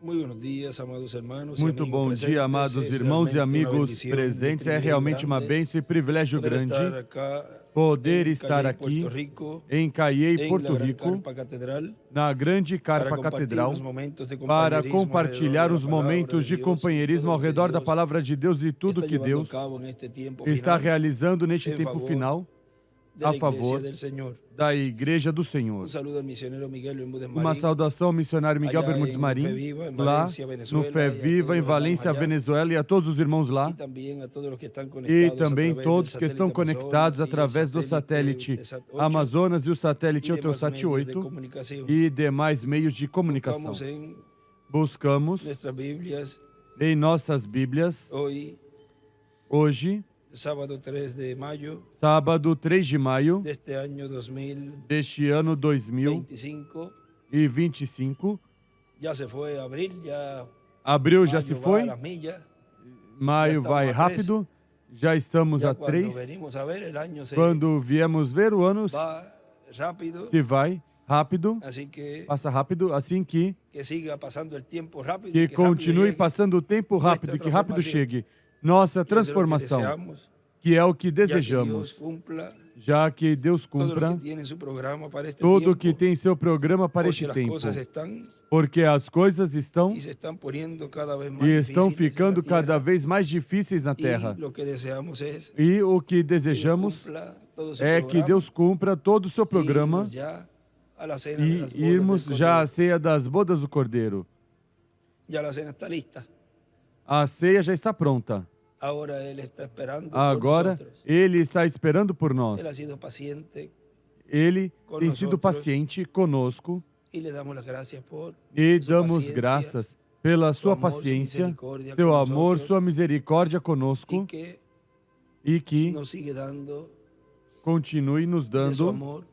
Muito bom dia, amados irmãos e amigos presentes. É realmente uma bênção e privilégio grande poder estar aqui em Cayey, Porto Rico, na grande Carpa Catedral, para compartilhar os momentos de companheirismo ao redor da Palavra de Deus e tudo que Deus está realizando neste tempo final a favor da Igreja do Senhor. Uma saudação ao missionário Miguel Bermudes Marim, lá no Fé Viva, em Valência, Venezuela, e a todos os irmãos lá, e também todos que estão conectados através do satélite Amazonas e o satélite Eutelsat 8 e demais meios de comunicação. Buscamos em nossas Bíblias, hoje, sábado 3 de maio deste ano 2025. Abril já se foi, maio vai rápido, já estamos a 3. Quando viemos ver, o ano se vai rápido, passa rápido, assim que continue passando o tempo rápido, que rápido chegue nossa transformação, que é o que desejamos, já que Deus cumpra tudo que tem seu programa para este tempo, porque as coisas estão ficando cada vez mais difíceis na Terra, e o que desejamos é que Deus cumpra todo o seu programa e irmos já à ceia das bodas do Cordeiro. A ceia já está pronta. Agora, Ele está esperando por nós. Ele tem sido paciente conosco e damos graças pela sua paciência, seu amor, sua misericórdia conosco e que continue nos dando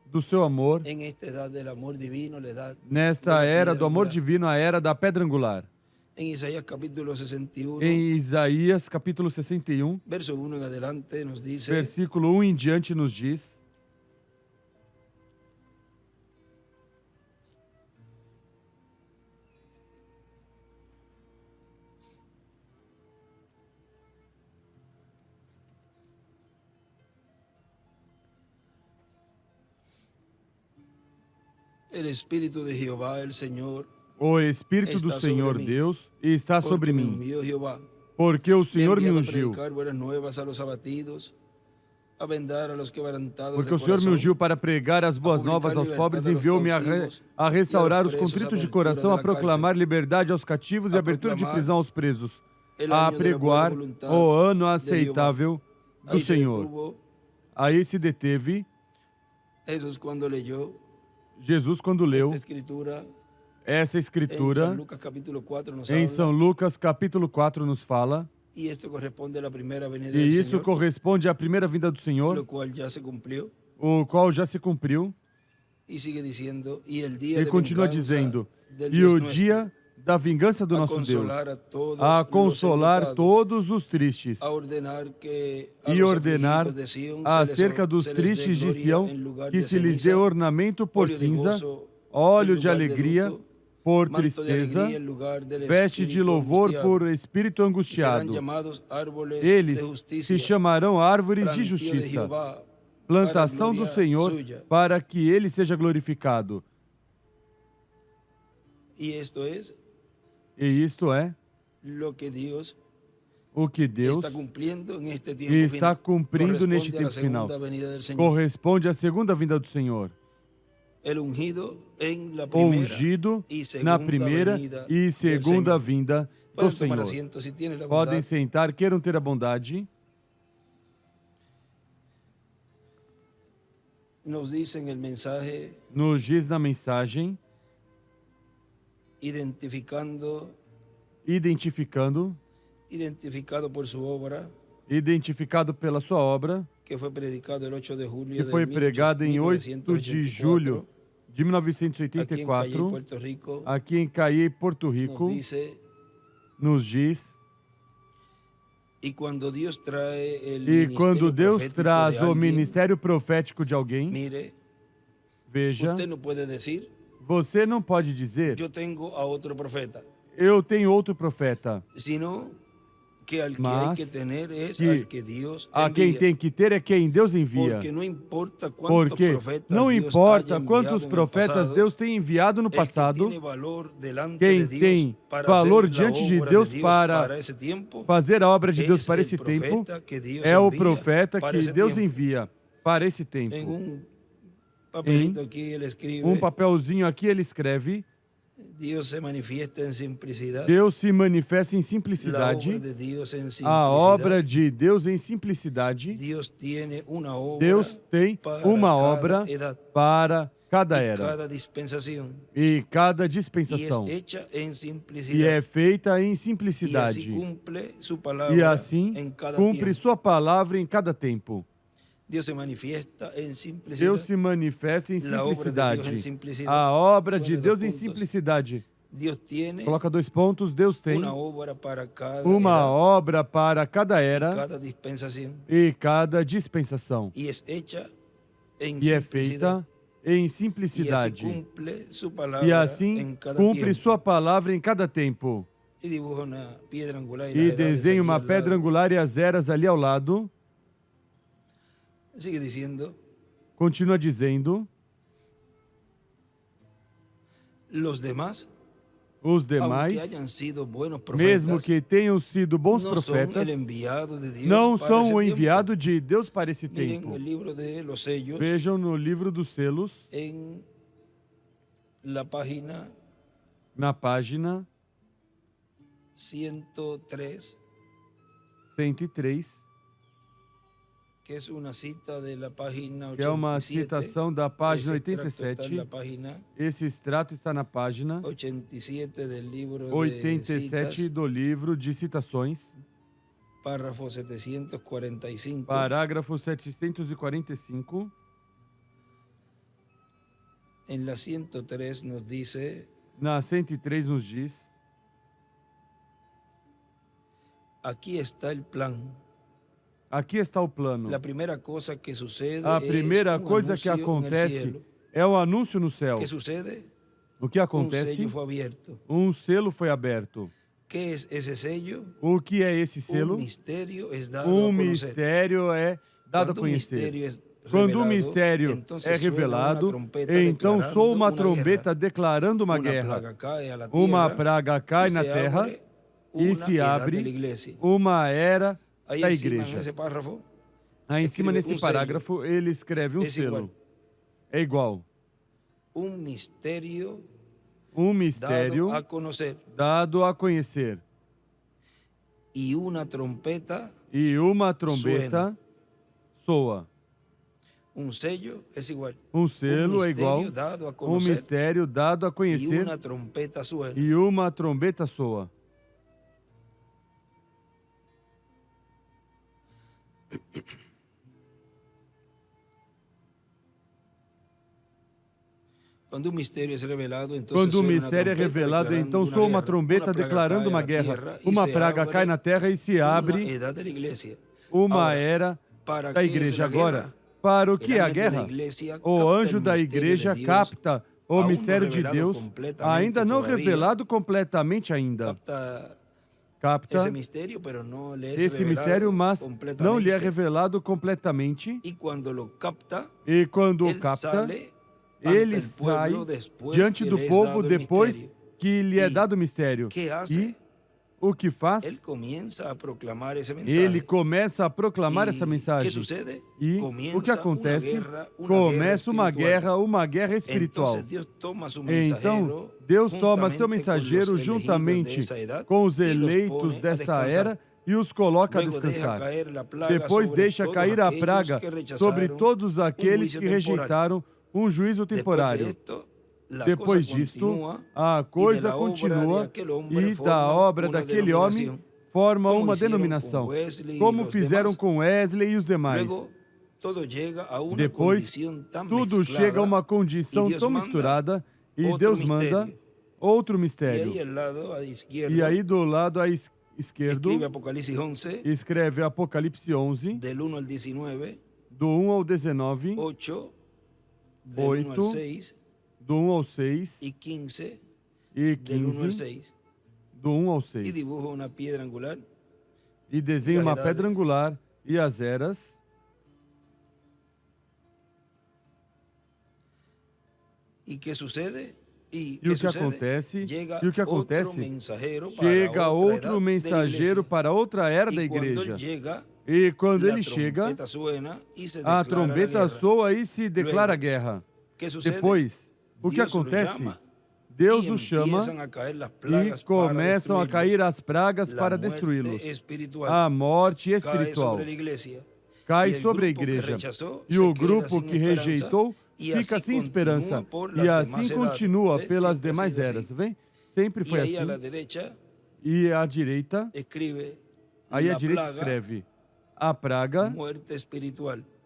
do seu amor nesta era do amor divino, a era da pedra angular. Em Isaías capítulo 61, versículo 1 em diante nos diz: o Espírito de Jeová, o Senhor, o Espírito do Senhor Deus está sobre mim, porque o Senhor me ungiu. Porque o Senhor me ungiu para pregar as boas novas aos pobres, enviou-me a restaurar os contritos de coração, a proclamar liberdade aos cativos e abertura de prisão aos presos, a pregoar o ano aceitável do Senhor. Aí se deteve Jesus quando leu essa escritura em São Lucas capítulo 4 nos fala, e isso corresponde à primeira vinda do Senhor, o qual já se cumpriu, e continua dizendo, e o dia da vingança do nosso Deus, a consolar todos os tristes, e ordenar acerca dos tristes de Sião, que se lhes dê ornamento por cinza, óleo de alegria por tristeza, veste de louvor por espírito angustiado. Eles se chamarão árvores de justiça, plantação do Senhor, para que Ele seja glorificado. E isto é o que Deus está cumprindo neste tempo final. Corresponde à segunda vinda do Senhor. Ungido na primeira e segunda vinda do Senhor. Podem sentar, queiram ter a bondade. Nos diz na mensagem, identificado por sua obra, identificado pela sua obra, que foi pregado em 8 de julho de 1984, aqui em Cayey, Porto Rico, nos diz, e quando Deus traz o ministério profético de alguém, veja, Você não pode dizer, yo tengo a otro profeta, eu tenho outro profeta. sino que al que hay Mas que tener es que al que Dios a quem envía. tem que ter é quem Deus envia. Porque no importa cuántos Porque profetas não Dios importa haya quantos enviado en el profetas pasado, Deus tem enviado no el que passado, tiene valor delante quem de Dios tem para valor hacer la diante de obra Deus de Dios para ese tiempo, fazer a obra de Deus es para el esse tempo, profeta que Dios é o envía profeta para que ese Deus tiempo. envia para esse En tempo. un papelito aquí él escribe, Papelzinho aqui ele escreve, Dios se manifiesta en simplicidad, Deus se manifesta em la obra simplicidade, de Dios en a obra simplicidad. de Deus em simplicidade. Dios tiene una obra Deus tem para uma cada obra edad para cada y era cada dispensación, e cada y dispensação, es hecha en e simplicidad. é feita em Y así simplicidade, cumple su e palabra assim en cada cumpre tiempo. sua palavra em cada tempo. Dios se manifiesta en simplicidad. Deus se manifesta em La obra de Dios en simplicidade. simplicidad. A obra de Pone Deus dos em puntos. simplicidade. Dios tiene Coloca 2 pontos. Deus tem una obra para cada uma edad obra para cada y era cada dispensación. e cada dispensação. Y es hecha en E é simplicidad. feita em Y así simplicidade. cumple su palabra E en assim cada cumpre tiempo. sua palavra em cada tempo. Y dibuja una piedra angular y, E las edades desenha allí uma al pedra lado. angular e as eras ali ao lado. Sigue diciendo, Continua dizendo, los demás, os aunque demais, hayan sido buenos mesmo profetas, que tenham sido bons no son profetas, el enviado de Dios não para são ese o tiempo. enviado de Deus para esse Miren tempo. el libro de los sellos Vejam no livro dos selos, en la página na página 103, 103, que es una cita de la página que é uma 87. citação da página Ese extracto está en 87. la página Esse extrato está na página 87 del libro de 87 citas, do livro de citações, párrafo 745. parágrafo 745. En la 103 nos dice, Na 103 nos diz, aquí está el plan. aqui está o plano. La primera cosa que sucede A primeira es un coisa que anuncio en el acontece cielo. é o anúncio no céu. ¿Qué sucede? O que Un acontece? sello fue abierto. Um selo foi aberto. ¿Qué es ese sello? O que é esse selo? Un misterio es dado a Um conocer. mistério é dado a Cuando un conhecer. misterio es Quando o revelado, mistério entonces é suena una revelado, trompeta então declarando soa uma una trombeta guerra. declarando uma Una guerra. plaga cae a la Uma tierra praga cai y na se terra abre e una se edad de la abre iglesia. uma era Ahí da encima en igreja. esse párrafo Aí em cima escreve nesse sello. parágrafo ele escreve um É selo. igual. É igual. Un misterio Um mistério dado a conocer dado a conhecer. y una trompeta, E uma trombeta soa. un sello es igual. Um selo é misterio igual. dado a Um conocer mistério dado a y conhecer. una trompeta suena. E uma trombeta soa. Quando o mistério é revelado, então Quando o mistério é revelado, então soa uma trombeta declarando uma guerra. Uma praga cai na terra e se abre uma era da igreja. Agora, para o que é a guerra? O anjo da igreja capta o mistério de Deus, ainda não revelado completamente ainda. Capta esse mistério, mas não lhe é revelado completamente. E quando o capta, ele sai diante do povo depois que lhe é dado o mistério. E o que faz? Ele começa a proclamar essa mensagem. E o que acontece? Começa uma guerra espiritual. Então, Deus toma seu mensageiro juntamente com os eleitos dessa era e os coloca a descansar. Depois deixa cair a praga sobre todos aqueles que rejeitaram um juízo temporário. Depois disto, a coisa continua e da obra daquele homem forma uma denominação, como fizeram com Wesley e os demais. Depois, tudo chega a uma condição tão misturada e Deus manda outro mistério. E aí do lado à esquerdo, escreve Apocalipse 11, do 1 ao 19, 8, do 1 ao 6 y 15 e del 1 al 15 6. do 1 ao Y 6. dibuja una piedra angular E desenha uma pedra angular e as eras. ¿Y qué sucede? E o que acontece? Chega outro mensageiro para outra era da igreja. E quando ele chega, a trombeta soa e se declara guerra. Depois, o que acontece? Deus o chama e começam a cair as pragas para destruí-los. A morte espiritual cai sobre a igreja. E o grupo que rejeitou fica sem esperança. E assim continua pelas demais eras. Vem? Sempre foi assim. E a direita, aí a direita escreve a praga,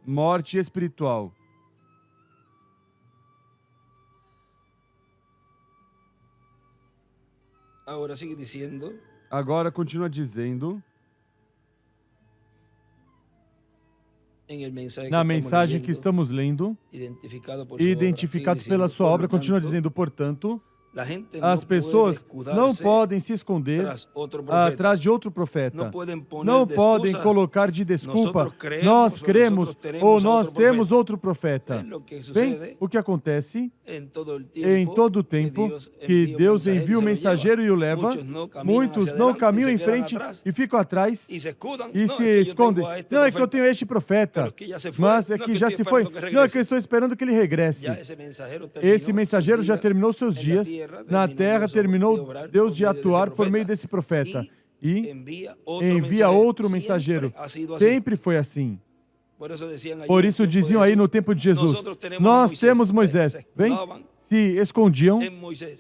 morte espiritual. Agora continua dizendo, na mensagem que estamos lendo, identificados pela sua obra, continua dizendo, portanto, as pessoas não podem se esconder atrás de outro profeta. Não podem colocar de desculpa, nós cremos ou nós temos outro profeta. Bem, o que acontece? Em todo o tempo que Deus envia o mensageiro e o leva, muitos não caminham em frente e ficam atrás e se escondem. Não, é que eu tenho este profeta, mas é que já se foi. Não, é que eu estou esperando que ele regresse. Esse mensageiro já terminou seus dias na terra, terminou Deus de atuar por meio desse profeta e envia outro mensageiro. Sempre foi assim. Por isso diziam aí no tempo de Jesus, nós temos Moisés. Vem? Se escondiam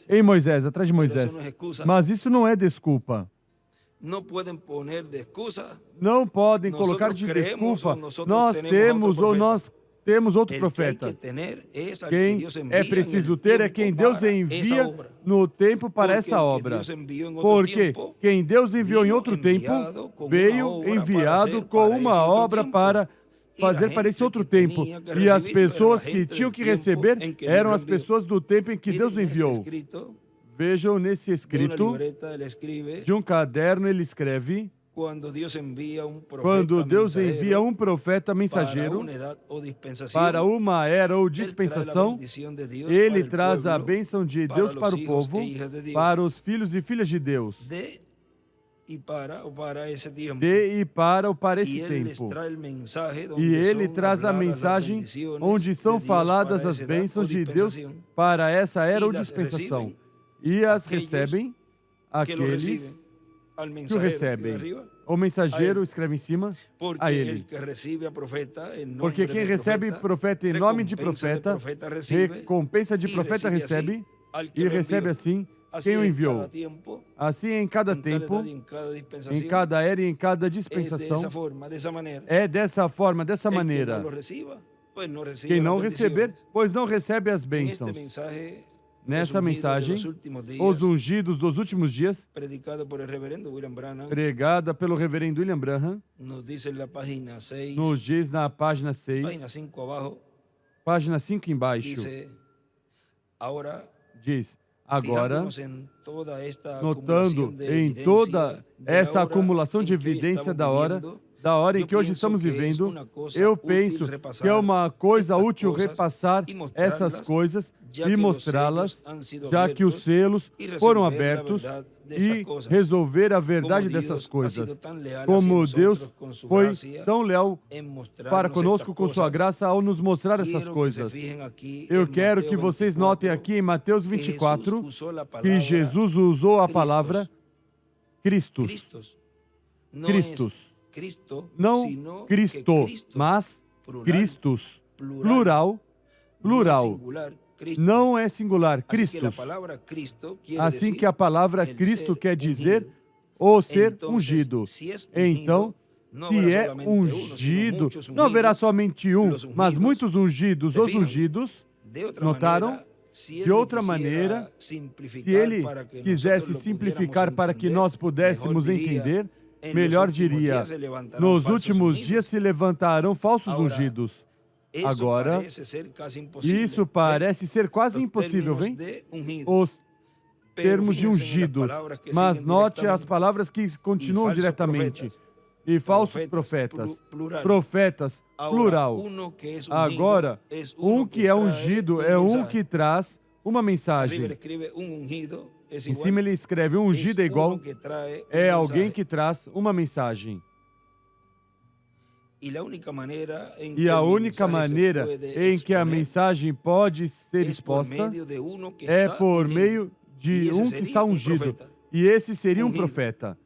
em Moisés, atrás de Moisés. Mas isso não é desculpa. Não podem colocar de desculpa, nós temos ou nós temos outro profeta. Quem é preciso ter é quem Deus envia no tempo para essa obra. Porque quem Deus enviou em outro tempo, veio enviado com uma obra para fazer para esse outro tempo. E as pessoas que tinham que receber eram as pessoas do tempo em que Deus enviou. Vejam nesse escrito, de um caderno ele escreve, quando Deus envia um profeta mensageiro para uma era ou dispensação, ele traz a bênção de Deus para o povo, para os filhos e filhas de Deus. De e para ou para esse tempo. E ele traz a mensagem onde são faladas as bênçãos de Deus para essa era ou dispensação. E as recebem aqueles que o recebem. O mensageiro escreve em cima a ele. Porque quem recebe profeta em nome de profeta, recompensa de profeta recebe, e recebe assim quem o enviou. Assim em cada tempo, em cada era e em cada dispensação, é dessa forma, dessa maneira. Quem não receber, pois não recebe as bênçãos. Nessa mensagem, os ungidos dos últimos dias, pregada pelo reverendo William Branham, nos diz na página 6, página 5 embaixo, diz, agora, notando em toda essa acumulação de evidência da hora em que hoje estamos vivendo, eu penso que é uma coisa útil repassar essas coisas e mostrá-las, já que os selos foram abertos, e resolver a verdade dessas coisas. Como Deus foi tão leal para conosco com sua graça ao nos mostrar essas coisas. Eu quero que vocês notem aqui em Mateus 24 que Jesus usou a palavra Cristos. Não Cristo, mas Cristos. Plural. Não é singular, Cristos. Assim que a palavra Cristo quer dizer o ser ungido. Então, se é ungido, não haverá somente um, mas muitos ungidos. Os ungidos, notaram? De outra maneira, se ele quisesse simplificar para que nós pudéssemos entender, melhor diria, nos últimos dias se levantarão falsos ungidos. Agora, isso parece ser quase impossível, vem? Os termos de ungido. Mas note as palavras que continuam diretamente. E falsos profetas. Profetas, plural. Agora, um que é ungido é um que traz uma mensagem. Em cima ele escreve, um ungido é igual, é alguém que traz uma mensagem. E a única maneira em que a mensagem pode ser exposta é por meio de um que está ungido. E esse seria um profeta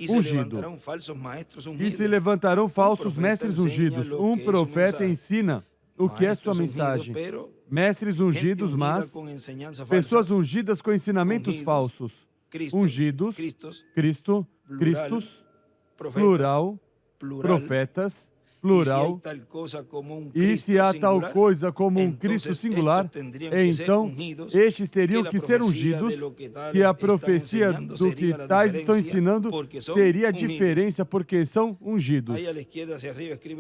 ungido. E se levantarão falsos mestres ungidos. Um profeta ensina o que é sua mensagem. Mestres ungidos, mas pessoas ungidas com ensinamentos falsos. Ungidos, Cristo, Cristos, plural, profetas, plural. E se há tal coisa como um Cristo singular, então estes teriam que ser ungidos, e a profecia do que tais estão ensinando teria diferença porque são ungidos.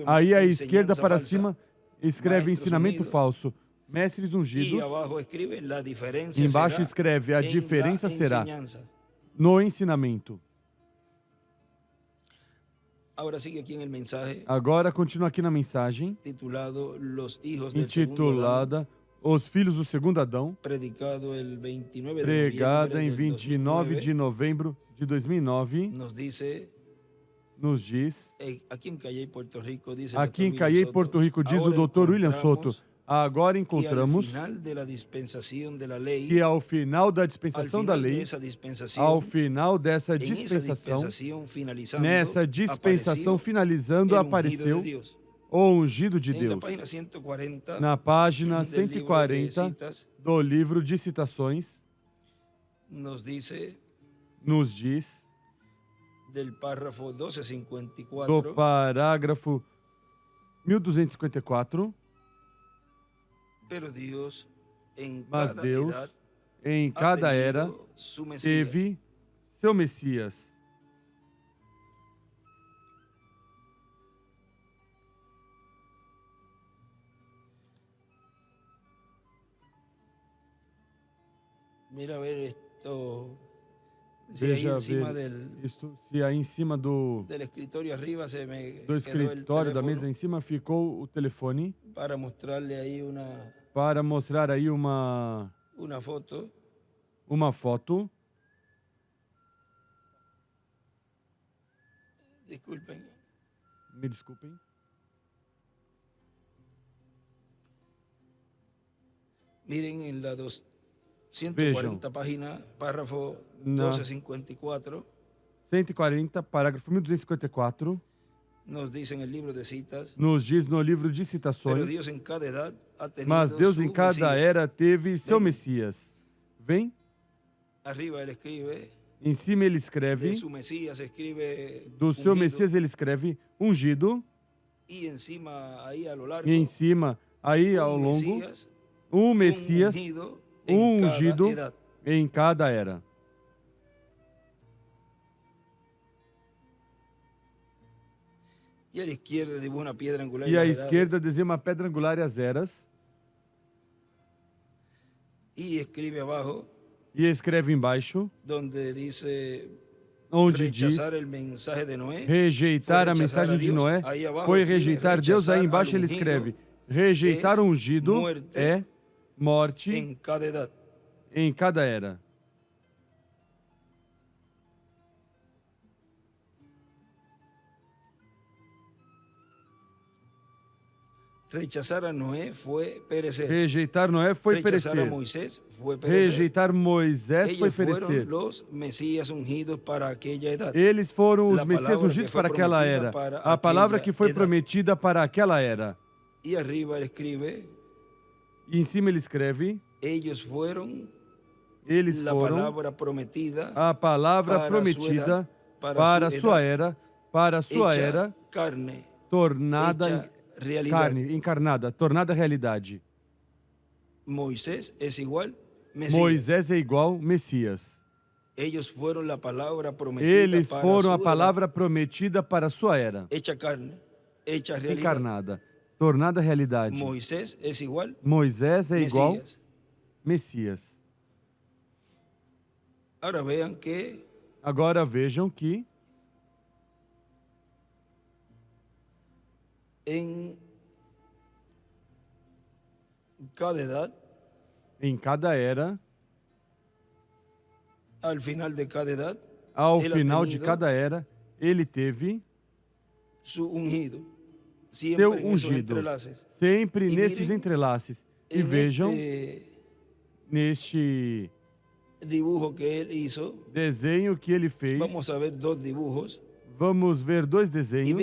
Aí à esquerda para cima escreve ensinamento falso. Mestres ungidos. Embaixo escreve a diferença será no ensinamento. Agora continua aqui na mensagem, intitulada Os Filhos do Segundo Adão, pregada em 29 de novembro de 2009, nos diz, aqui em Cayey, Porto Rico, diz o Dr. William Soto, agora encontramos que ao final da dispensação da lei, ao final dessa dispensação, nessa dispensação finalizando, apareceu o ungido de Deus. Na página 140 do livro de citações, nos diz, do parágrafo 1254, mas Deus, em cada era, teve seu Messias. Mira, a ver esto. Veja isto, se aí em cima do escritório da mesa em cima ficou o telefone para mostrar aí uma foto. Me desculpem. Miren en la 140 página, párrafo 1254. 140, parágrafo 1254. Nos diz no livro de citas. Nos diz no livro de citações. Mas Deus em cada era teve seu Messias. Vem? Arriba ele escreve. Em cima ele escreve. Do seu Messias ele escreve ungido. E em cima aí ao longo um Messias, um ungido em cada era. E à esquerda desenha uma pedra angular e as eras. E escreve embaixo, onde diz rejeitar a mensagem de Noé foi rejeitar Deus. Aí embaixo ele escreve rejeitar o ungido é morte em cada era. Rechazar a Noé foi perecer. Rejeitar Noé foi perecer. Rejeitar Moisés foi perecer. Eles foram os Messias ungidos para aquela era. A palavra que foi prometida para aquela era. E arriba ele escreve. E em cima ele escreve. Eles foram a palavra prometida para a sua era, tornada carne, encarnada, tornada realidade. Moisés é igual Messias. Eles foram a palavra prometida para a sua era, encarnada. tornada realidade. Moisés es igual Moisés é igual Mesías. Messias. Agora vejam que em cada era, ao final de cada era, ele teve seu ungido, sempre nesses entrelaces. E vejam, neste desenho que ele fez, vamos ver dois desenhos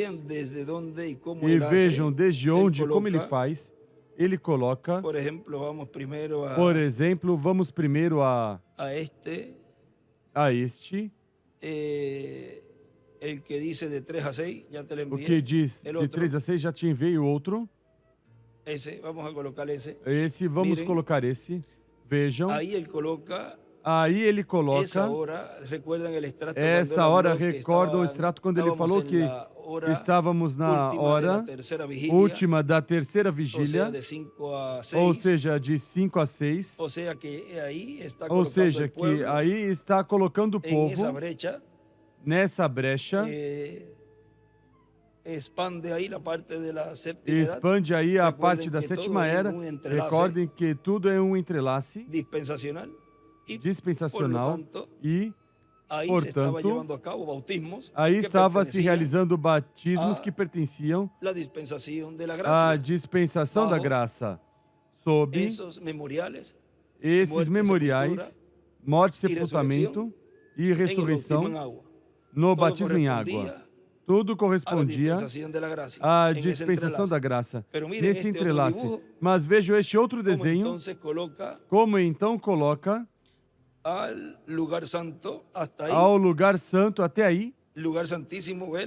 e vejam desde onde, como ele faz. Ele coloca, por exemplo, vamos primeiro a este, o que diz de 3 a 6, já te enviei o outro. Esse, vamos colocar esse. Vejam. Aí ele coloca, essa hora recorda o extrato quando ele falou que estávamos na hora última da terceira vigília, ou seja, de 5 a 6, ou seja, que aí está colocando o povo nessa brecha, expande aí a parte da sétima era. Recordem que tudo é um entrelace dispensacional e, portanto, aí estava se realizando batismos que pertenciam à dispensação da graça, sob esses memoriais, morte, sepultamento e ressurreição no batismo em água. Tudo correspondia à dispensação da graça, nesse entrelace. Mas vejo este outro desenho, como então coloca ao lugar santo até aí. Lugar santíssimo vê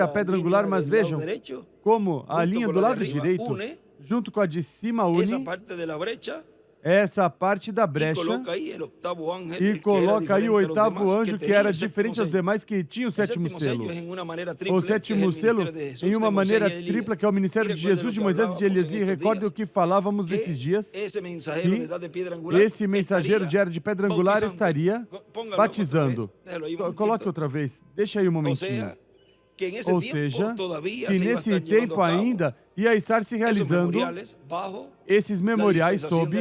a pedra angular, mas vejam como a linha do lado direito, junto com a de cima, une essa parte da brecha e coloca aí o oitavo anjo, que era diferente das demais, que tinha o sétimo selo. O sétimo selo em uma maneira tripla, que é o ministério de Jesus, de Moisés e de Elias. E recordem o que falávamos nesses dias, que esse mensageiro de era de pedra angular estaria batizando. Coloque outra vez, deixa aí um momentinho. Ou seja, que nesse tempo ainda ia estar se realizando esses memoriais sob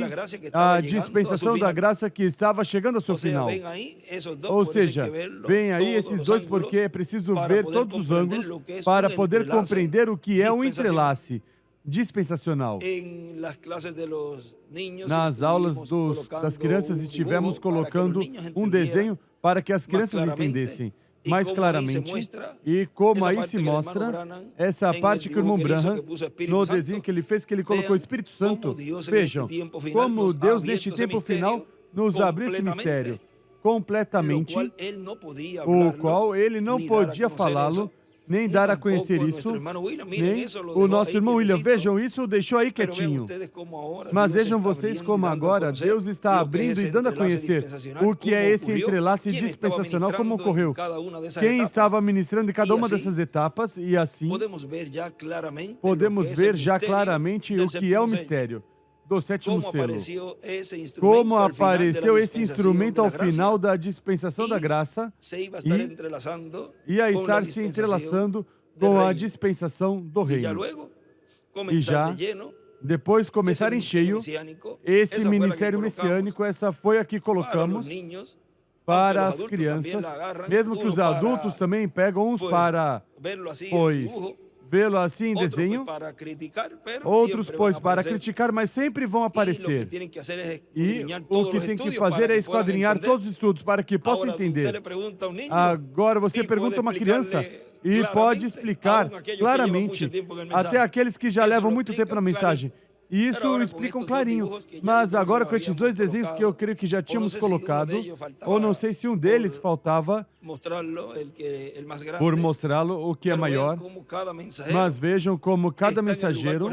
a dispensação da graça que estava chegando ao seu final. Ou seja, vem aí esses dois, porque é preciso ver todos os ângulos para poder compreender o que é um entrelace dispensacional. Nas aulas das crianças estivemos colocando um desenho para que as crianças entendessem mais claramente, e como aí se mostra essa parte que o irmão Branham, no desenho que ele fez, que ele colocou o Espírito Santo. Vejam como Deus neste tempo final nos abriu esse mistério completamente, o qual ele não podia falá-lo, nem dar a conhecer isso, nem o nosso irmão William. Vejam, isso deixou aí quietinho. Mas vejam vocês como agora Deus está abrindo e dando a conhecer o que é esse entrelace dispensacional, como ocorreu, quem estava ministrando em cada uma dessas etapas, e assim podemos ver já claramente o que é o mistério do sétimo selo. Como apareceu esse instrumento ao final da dispensação da graça e ia estar se entrelaçando com a dispensação do reino. E já depois começar em cheio esse ministério messiânico. Essa foi a que colocamos para as crianças, mesmo que os adultos também pegam uns para, pois, vê-lo assim em desenho, outros, pois, para criticar, mas sempre vão aparecer. E o que tem que fazer é esquadrinhar todos os estudos para que possam entender. Agora você pergunta a uma criança e pode explicar claramente, até aqueles que já levam muito tempo na mensagem. E isso explicam clarinho. Mas agora com estes dois desenhos que eu creio que já tínhamos colocado, ou não sei se um deles faltava, por mostrá-lo o que é maior, mas vejam como cada mensageiro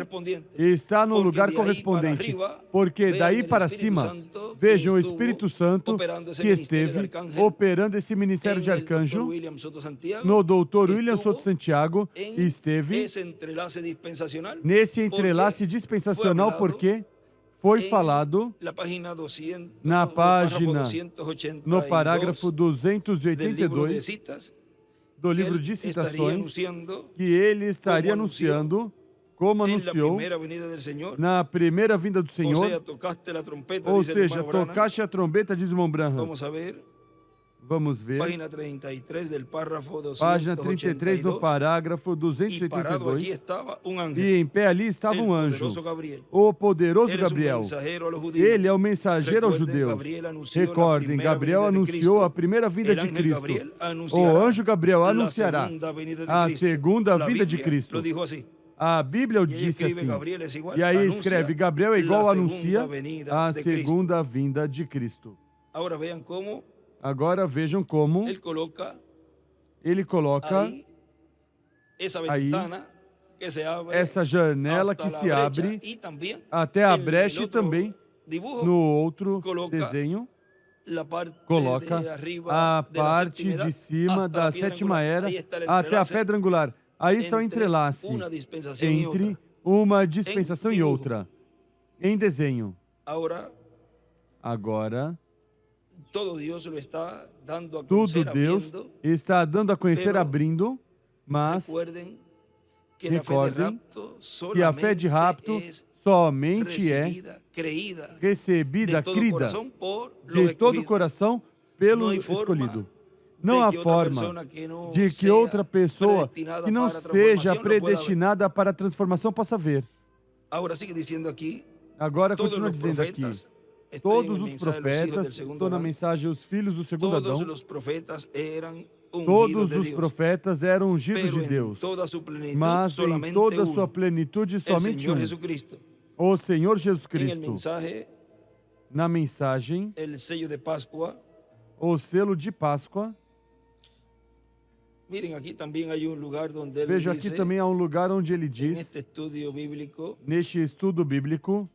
está no lugar correspondente, porque daí para cima, vejam o Espírito Santo que esteve operando esse ministério de arcanjo no Dr. William Soto Santiago, esteve nesse entrelace dispensacional, porque foi falado na página, no parágrafo 282 do livro de citações, que ele estaria anunciando, como anunciou na primeira vinda do Senhor, ou seja, tocaste a trombeta, diz o irmão Branham. Vamos ver. Página 33 do parágrafo 282. E em pé ali estava um anjo, o poderoso Gabriel. Ele é o mensageiro aos judeus. Recordem, Gabriel anunciou a primeira vinda de Cristo. O anjo Gabriel anunciará a segunda vinda de Cristo. A Bíblia disse assim. E aí escreve, Gabriel é igual anuncia a segunda vinda de Cristo. Agora vejam como ele coloca aí essa janela que se abre até a brecha, e também no outro desenho coloca a parte de cima da sétima era até a pedra angular. Aí está o entrelace entre uma dispensação e outra, em desenho. Agora, tudo Deus está dando a conhecer, abrindo, mas recordem que a fé de rapto somente é recebida, crida de todo o coração pelo escolhido. Não há forma de que outra pessoa que não seja predestinada para a transformação possa ver. Agora continua dizendo aqui. Todos os profetas, estou na mensagem, os filhos do segundo Adão, todos os profetas eram ungidos de Deus, mas em toda a sua plenitude somente um, o Senhor Jesus Cristo. Na mensagem, o selo de Páscoa, veja, aqui também há um lugar onde ele diz, neste estudo bíblico,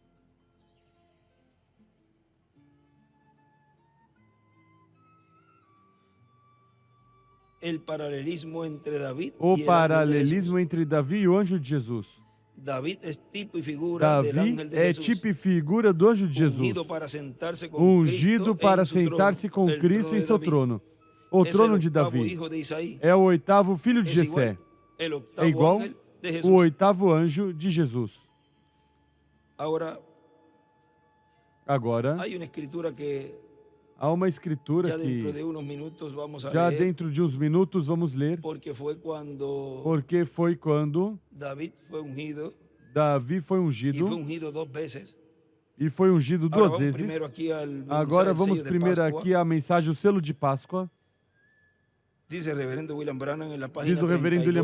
o paralelismo entre Davi e o anjo de Jesus. Davi é tipo e figura do anjo de Jesus, ungido para sentar-se com Cristo em seu trono. O trono de Davi é o oitavo filho de Jessé, é igual o oitavo anjo de Jesus. Agora, há uma escritura que já dentro de uns minutos vamos ler, porque foi quando Davi foi ungido e foi ungido duas vezes. Agora vamos primeiro aqui a mensagem, o selo de Páscoa. Diz o reverendo William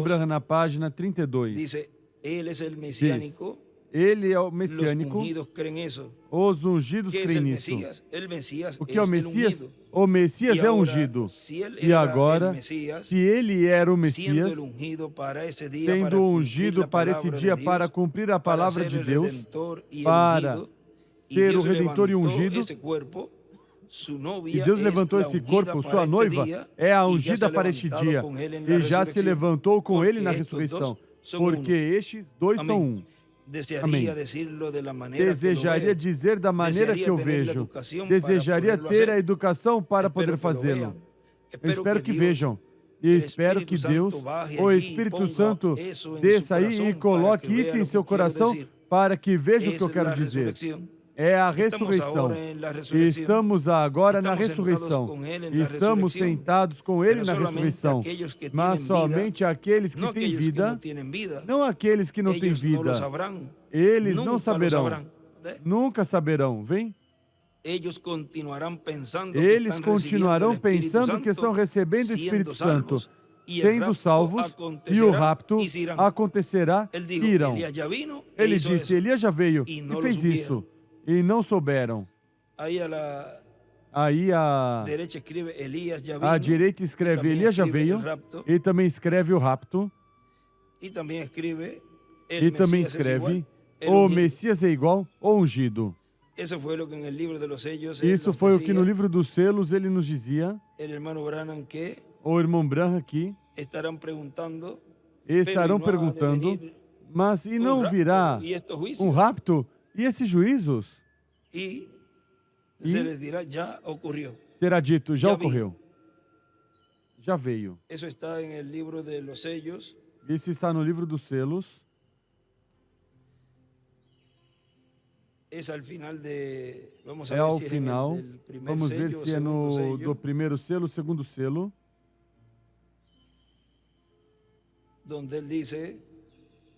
Branham na página 32. Diz, ele é o messiânico, os ungidos creem nisso. O que é o Messias? O Messias é ungido. E agora, se ele era o Messias, sendo ungido para esse dia, para cumprir a palavra de Deus, para ser o Redentor e ungido, e Deus levantou esse corpo, sua noiva é a ungida para este dia, e já se levantou com ele na ressurreição, porque estes dois são um. Amém. Desejaria dizer da maneira que eu vejo. Desejaria ter a educação para poder fazê-lo. Eu espero que vejam. E espero que Deus, o Espírito Santo, desça aí e coloque isso em seu coração para que veja o que eu quero dizer. É a ressurreição. Estamos agora na ressurreição. Estamos sentados com Ele na ressurreição. Mas somente aqueles que têm vida, não aqueles que não têm vida, eles não saberão. Nunca saberão. Vem? Eles continuarão pensando que estão recebendo o Espírito Santo, sendo salvos, e o rapto acontecerá e irão. Ele disse, Elias já veio e fez isso. E não souberam. Aí a direita escreve Elias já veio. E também escreve o rapto. E também escreve o Messias é igual ou ungido. Isso foi o que no livro dos selos ele nos dizia. O irmão Branham aqui. Estarão perguntando, mas e não virá um rapto? E esses juízos? E se les dirá, já ocorreu. Será dito, já ocorreu. Já veio. Isso está no livro dos selos. Isso está no livro dos selos. É ao final Vamos ver se é do primeiro selo, segundo selo.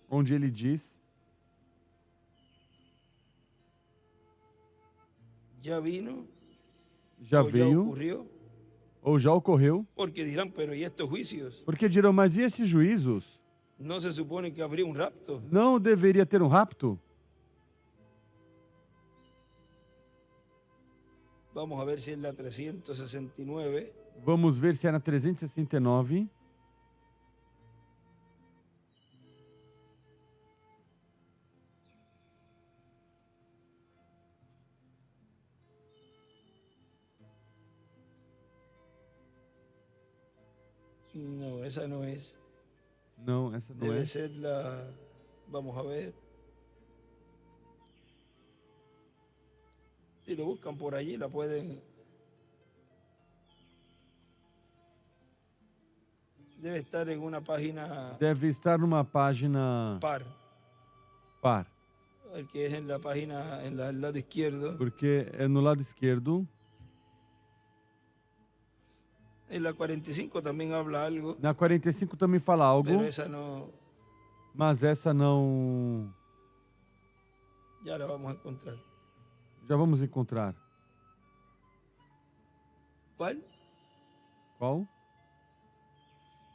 Onde ele diz, já veio, ou já ocorreu. Porque dirão, pero e estes juízos? Porque dirão, mas e esses juízos? Não se supõe que haveria rapto? Não deveria ter um rapto? Vamos a ver se é na 369. Vamos ver se é na 369. Não, essa não é. Não, essa não é. Deve ser la... Vamos a ver. Si lo buscan por allí, la pueden... Deve estar em uma página... Deve estar numa página... Par. Porque é na página, no lado esquerdo. Porque é no lado esquerdo. Na 45 também habla algo. Na 45 também fala algo. Mas essa não... Já la vamos a encontrar. Já vamos encontrar. Qual?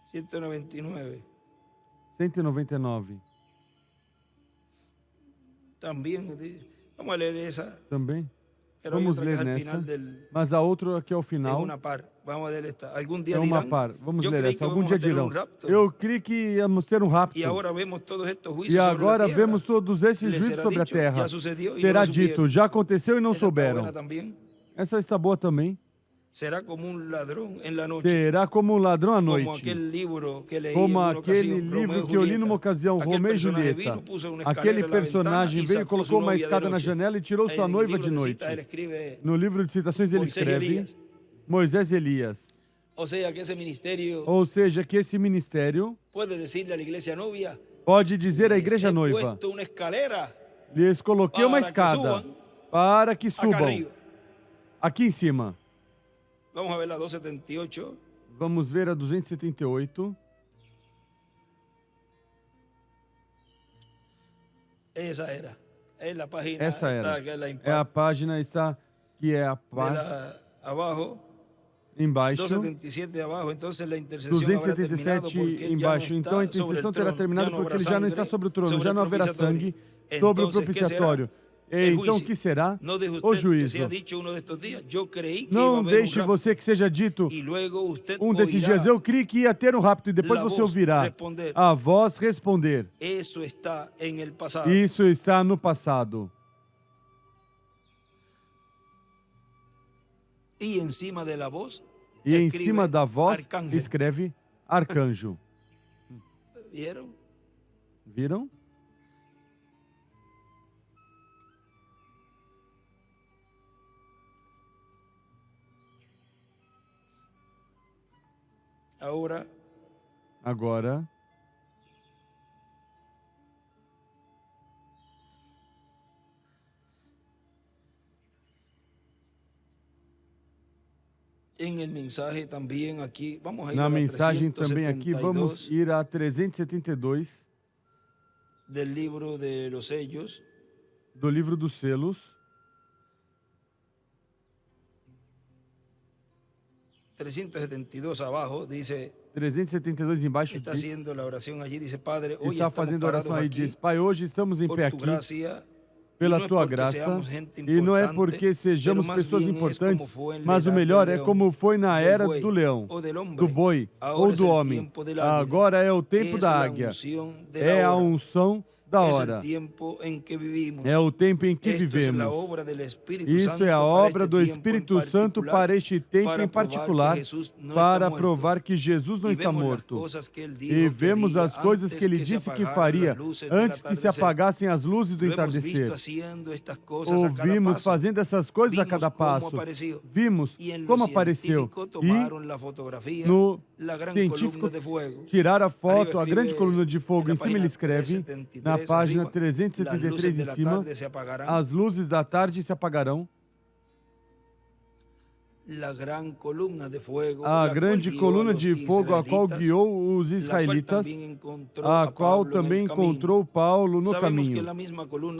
199. 199. Também. Vamos ler essa. Também. Vamos ler nessa. Mas a outra aqui é o final. É uma par. Vamos ler esta. Algum dia dirão. É uma par. Vamos ler essa. Algum dia dirão. Eu creio que íamos ter um rapto. E agora vemos todos estes juízos sobre a terra. Será dito, já aconteceu e não souberam. Essa está boa também. Será como um ladrão na noite. Será como um ladrão à noite. Como aquele livro que eu li numa ocasião, Romeu e Julieta. Aquele personagem veio e colocou uma escada na janela e tirou sua noiva de noite. No livro de citações ele escreve Moisés e Elias. Ou seja, que esse ministério pode dizer à igreja noiva: lhes coloquei uma escada para que subam aqui em cima. Vamos a ver a 278. Vamos ver a 278. Essa era. É a página. Essa era. É a página que é a parte abaixo. Embaixo. 277 abaixo. Então a intercessão 277 embaixo. Então a intercessão terá terminado porque ele já não está sobre o trono, já não haverá sangue sobre o propiciatório. Então, o que será? O juízo. Não deixe você que seja dito um desses dias. Eu creio que ia ter um rapto e depois você ouvirá a voz responder. Isso está no passado. E em cima da voz escreve arcanjo. Viram? Agora, na mensagem também aqui, vamos ir a 372 do livro dos selos. Do livro dos selos. 372 abaixo, diz 372 embaixo está fazendo a oração allí, diz Padre, hoje está fazendo a oração aí, diz Pai, hoje estamos em pé aqui pela tua graça, e não é porque sejamos pessoas importantes, mas o melhor é como foi na era do leão, do boi ou do homem. Agora é o tempo da águia, é a unção da hora, é o tempo em que vivemos. Isso é a obra do Espírito Santo para este tempo em particular, para provar que Jesus não está morto. E vemos as coisas que ele disse que faria antes que se apagassem as luzes do entardecer. Ouvimos fazendo essas coisas a cada passo. Vimos como apareceu. E no científico tiraram a foto, a grande coluna de fogo. Em cima ele escreve, na página 373 em cima, as luzes da tarde se apagarão. A grande coluna de fogo a qual guiou os israelitas, a qual também encontrou Paulo no caminho.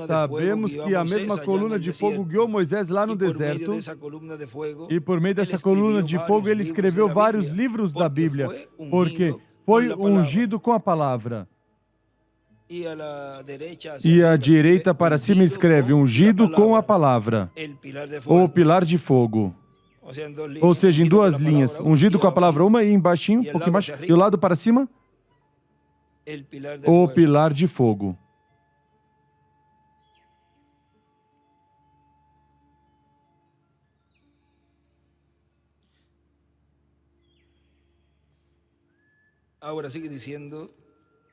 Sabemos que a mesma coluna de fogo guiou Moisés lá no deserto, e por meio dessa coluna de fogo ele escreveu vários livros da Bíblia, porque foi ungido com a palavra. E à direita para cima escreve ungido com a palavra, ou pilar de fogo. Ou seja, em duas linhas, ungido com a palavra, uma e embaixinho, um pouquinho embaixo, e o lado para cima, o pilar de fogo.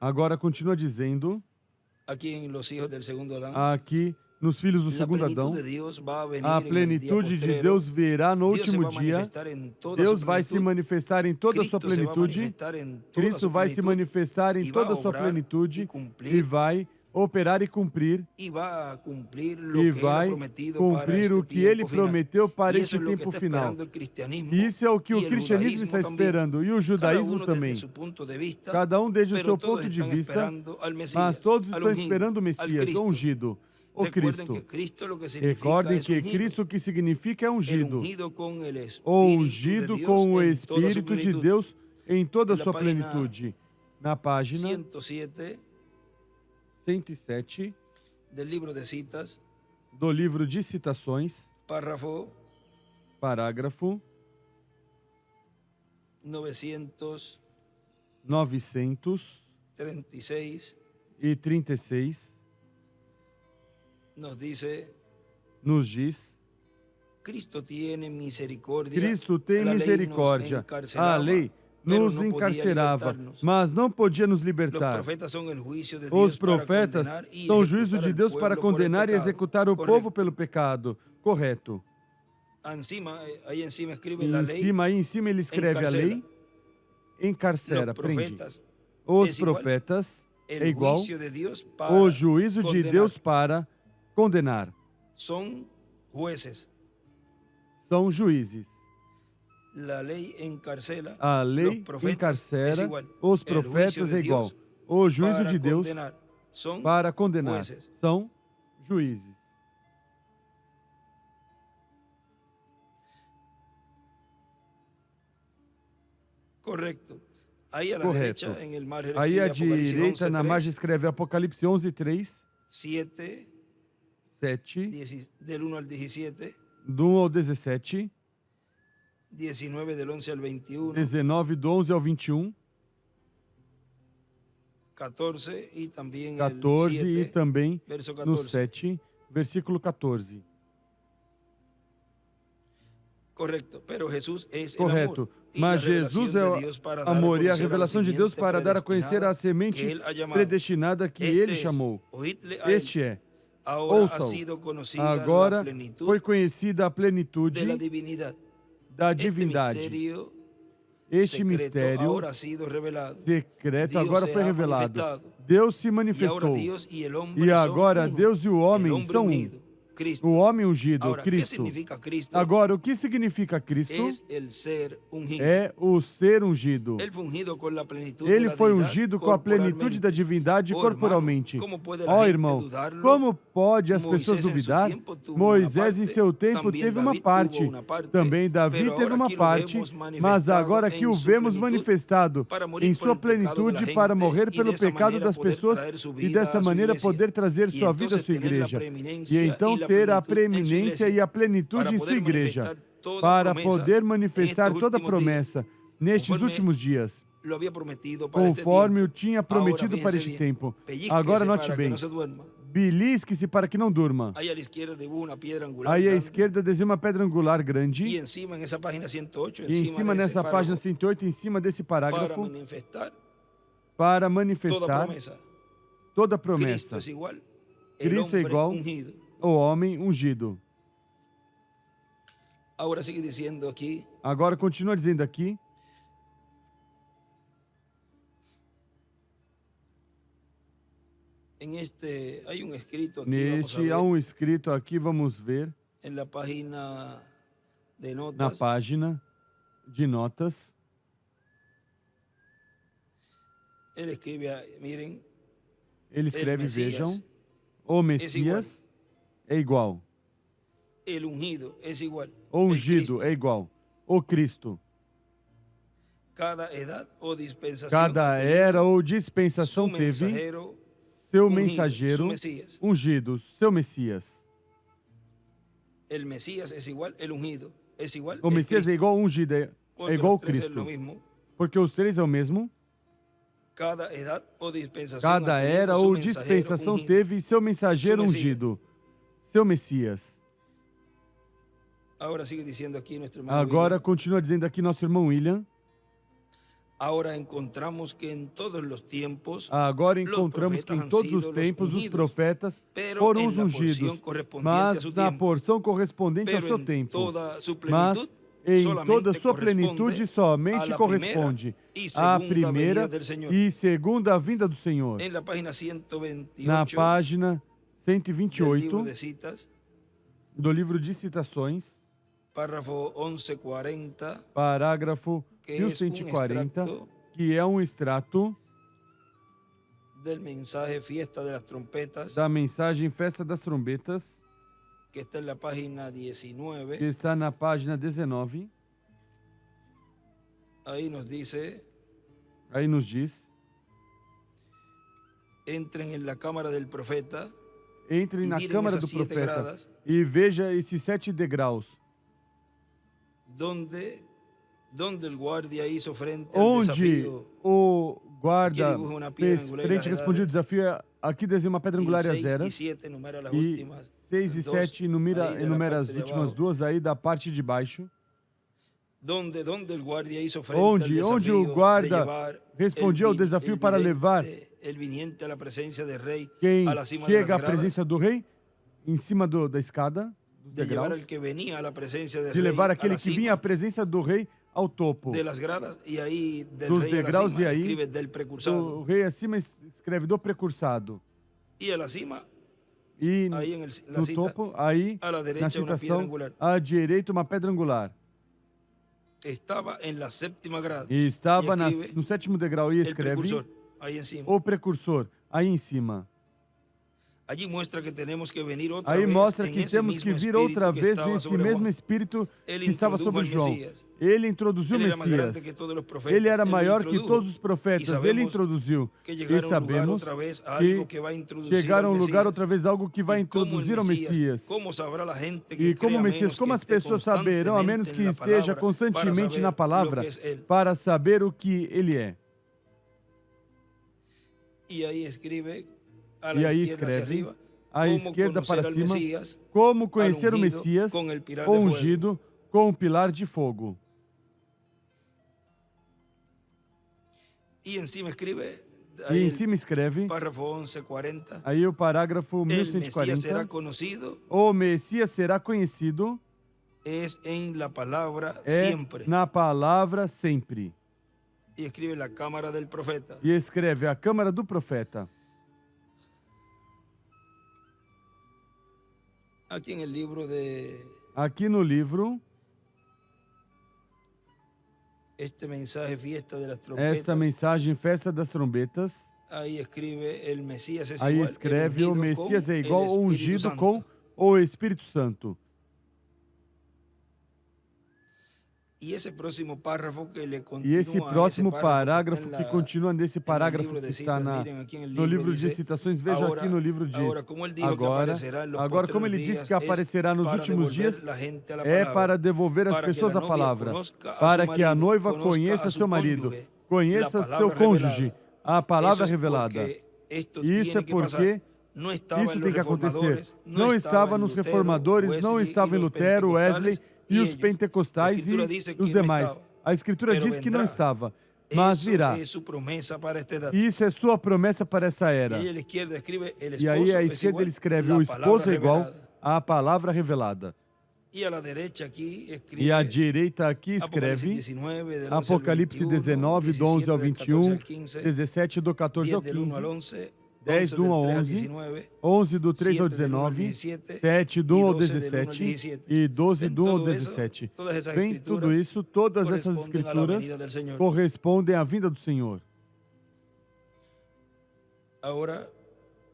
Agora continua dizendo, aqui nos filhos do segundo Adão, a plenitude de Deus virá no último dia. Deus vai se manifestar em toda a sua plenitude. Cristo vai se manifestar em toda a sua plenitude e vai operar e cumprir. E vai cumprir o que ele prometeu para este tempo final. Isso é o que o cristianismo está esperando e o judaísmo também. Cada um desde o seu ponto de vista, mas todos estão esperando o Messias, o ungido. O Cristo. Recordem que Cristo o que significa é ungido. Ou ungido com o Espírito de Deus em toda a sua plenitude. Na página 107 do livro de citações, parágrafo 936 nos diz, Cristo tem misericórdia. A lei nos encarcerava, mas não podia nos libertar. Os profetas são o juízo de Deus para condenar e executar o povo pelo pecado. Correto. Em cima ele escreve a lei, encarcera, prende. Os profetas é igual o juízo de Deus para condenar. São juízes. A lei encarcera, os profetas é igual. O juízo de Deus para condenar. São juízes. Correto. Aí à direita, na margem, escreve Apocalipse 11:3. 7, del 1 al 17. Do 1 ao 17. 19, del 11 al 21. 19, do 11 ao 21. 14 e também 14 e também no 7, versículo 14. Correto. Mas Jesus é o amor e a revelação de Deus para dar a conhecer a semente predestinada que Ele chamou. Este é. Ouçam, agora foi conhecida a plenitude da divindade. Este mistério secreto agora foi revelado. Deus se manifestou. E agora Deus e o homem são um. Cristo. O homem ungido, Ahora, ¿qué Cristo. significa Cristo? Agora, o que significa Cristo? Es el ser ungido. É o ser ungido. Él fue ungido con la plenitud Ele de la foi deidad ungido com a plenitude da corporalmente. divindade Oh, corporalmente. hermano, ¿cómo puede la Ó, gente irmão, dudarlo? como pode as Moisés pessoas en su duvidar? tiempo tuvo Moisés, una em parte, seu tempo, también teve uma David parte. tuvo una parte, Também Davi pero teve ahora uma aquí lo parte. vemos Mas manifestado agora aqui en o su vemos plenitud manifestado para morir em por sua el pecado de la plenitude para gente morrer y pelo de esa pecado manera das poder pessoas traer su e vida dessa a su maneira iglesia. poder trazer Y sua vida à entonces sua tener la igreja. E preeminencia então y la ter a plenitud en su preeminência iglesia e a plenitude para em poder sua igreja, manifestar toda para promesa poder en manifestar estos toda a últimos días, promessa nestes conforme últimos dias, lo había prometido para este conforme o tiempo. tinha Ahora prometido para fíjense este bien, tempo. pellizquese Agora note para que bem, no se duerma. belisque-se para que não durma. Ahí a la izquierda dibuja una piedra angular Aí à grande, esquerda desenha uma pedra angular y grande, encima en esa página 108, e em cima de ese nessa página párrafo, 108, em cima desse para parágrafo, manifestar para toda manifestar promesa. toda a Cristo promessa. es igual, el Cristo é hombre igual ungido. ao homem ungido. Ahora sigue diciendo aquí, Agora continua dizendo aqui, hay un escrito aquí, vamos a neste há ver, escrito aqui, vamos ver, en la página de na notas, página de notas. él escribe, miren, Ele escreve, Messias vejam, o Messias é igual. el ungido es igual. O el ungido Cristo. é igual. O Cristo. Cada edad o dispensación Cada ha tenido era ou su dispensação teve mensajero seu ungido, mensageiro su Mesías. ungido, seu Messias. El Mesías es igual, el ungido es igual. O el Messias Cristo. é igual ao ungido, é Porque igual ao los tres es Cristo. lo mismo. Porque os três é o mesmo. Cada edad o dispensación Cada ha tenido era su ou mensajero dispensação ungido. teve seu mensageiro Seu Messias. ungido, seu Messias. Ahora sigue diciendo aquí nuestro hermano Agora William. continua dizendo aqui nosso irmão William. Ahora encontramos que en todos los tiempos Agora los encontramos que profetas em han todos sido os los tempos os ungidos, profetas pero foram en os la ungidos, porción correspondiente a mas su na tiempo. porção correspondente ao Pero seu en tempo. toda su Mas plenitud em solamente toda a sua plenitude corresponde a somente la corresponde primera y à segunda primeira venida del Señor. e segunda vinda do Senhor. En la página 128 Na página del libro 128 de citas, do livro de citações, párrafo 1140, parágrafo que es un 1140, extracto que é um extrato del mensaje Fiesta de las Trompetas, da mensagem Festa das Trombetas, que está en la página 19. que está na página 19. Ahí nos dice, Aí nos diz: entren en la cámara del profeta entre y na miren câmara esas do 7 profeta gradas e veja esses 7 degraus, donde el guardia hizo frente al onde desafío. o guarda Aqui dibuja uma pedra fez angular e frente, as respondia o edades. desafio. Aqui desenha uma pedra angular e as 6 y eras. 7 enumera las E últimas 6 e dos, 7 ahí de la enumera as parte de últimas abajo. duas aí da parte de baixo. Donde el guardia hizo frente Onde al desafío o guarda de llevar respondia ao el desafio para levar el viniente a la presencia del rey quem a la cima de chega à las gradas, presença do rei em cima da escada, dos de llevar degraus, al que venía a la presencia del de rey levar a aquele la que cima vinha à presença do rei ao topo. de las gradas, y ahí del Dos rey a la degraus, cima e aí escribe del precursado, O rei acima escreve do precursado. y a la cima, E ahí en la no cita, topo, aí, a la na derecha una piedra citação, angular. à direita uma pedra angular. Estaba en la séptima grada. E estava Y escribe no 7º degrau e el escreve precursor, ahí encima. o precursor, aí em cima. Allí muestra que tenemos que venir otra Aí vez mostra en que ese temos mismo que vir espíritu outra que vez estaba nesse sobre mesmo Juan. espírito Ele que estava introdujo sobre al João. Messias. Ele introduziu o Ele era mais grande Messias. que todos os profetas. Ele era Ele maior que introdujo. todos os E profetas. Ele sabemos introduziu. que E llegaram a um lugar sabemos outra vez a que algo que vai introduzir chegaram a ao um lugar Messias. outra vez algo que vai E como introduzir o ao Messias. Como saberá a gente que E como crê, a Messias, menos como que as esté pessoas saberão, a menos que constantemente esteja na palavra, constantemente na palavra, para saber lo que es él. para saber o que ele é. E aí escreve a E la aí izquierda hacia escreve arriba, à como esquerda conocer para al cima, Mesías, como conhecer al o ungido Messias, com el pilar o de fuego. ungido com o pilar de fogo. E em cima escreve, E aí em el cima escreve, párrafo 1140, aí o parágrafo el Mesías será 1140, conocido o Messias será conhecido es en la palabra é siempre. na palavra sempre. Y escribe la cámara del profeta. E escreve a câmara do profeta. Aqui no livro, esta mensagem, Festa das Trombetas, aí escreve: o Messias é igual ao ungido com o Espírito Santo. E esse próximo parágrafo que continua nesse parágrafo que está no livro de citações, veja aqui no livro diz: agora como ele disse que aparecerá nos últimos dias, é para devolver às pessoas a palavra, para que a noiva conheça seu marido, conheça seu cônjuge, a palavra revelada. Isso é porque isso tem que acontecer. Não estava nos reformadores, não estava em Lutero, Wesley e os pentecostais e os demais. A Escritura diz que não estava, mas virá. Isso é sua promessa para essa era. E aí à esquerda ele escreve: o esposo é igual à palavra revelada. E à direita aqui escreve Apocalipse 19, do 11 ao 21, 17, do 14 ao 15, 10 do 1 ao 11, 11 do 3 ao 19, 7 do 1 ao 17 e 12 do 1 ao 17. Vem tudo isso, todas essas escrituras correspondem à vinda do Senhor.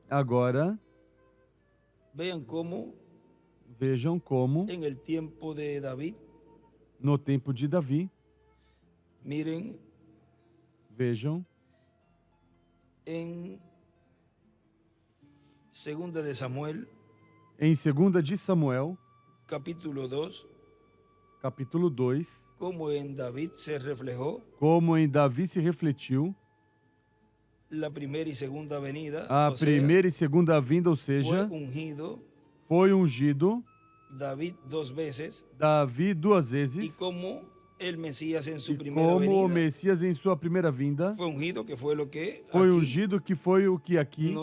Agora, vejam como, no tempo de Davi, vejam, em 2 de Samuel, capítulo 2, como em Davi se refletiu a primeira e segunda vinda, ou seja, foi ungido Davi duas vezes, e como o Messias em sua primeira vinda foi ungido, que foi o que aqui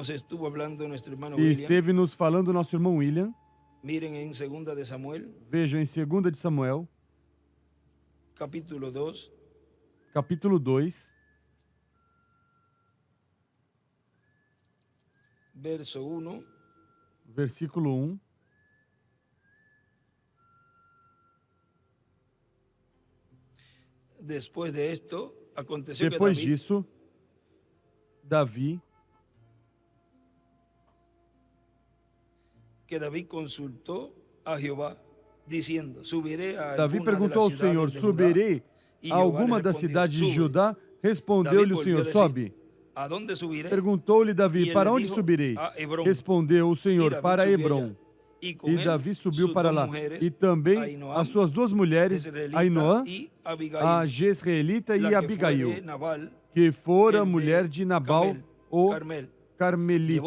esteve nos falando nosso irmão William. Vejam em 2 de Samuel, capítulo 2, versículo 1. Depois disso, Davi perguntou ao Senhor: subirei a alguma das cidades de Judá? Respondeu-lhe o Senhor: sobe. Perguntou-lhe Davi: para onde subirei? Respondeu o Senhor: para Hebrom. E Davi subiu para lá, e também as suas duas mulheres, Ainoã, a Jezreelita, e Abigail, que fora mulher de Nabal, o Carmelita.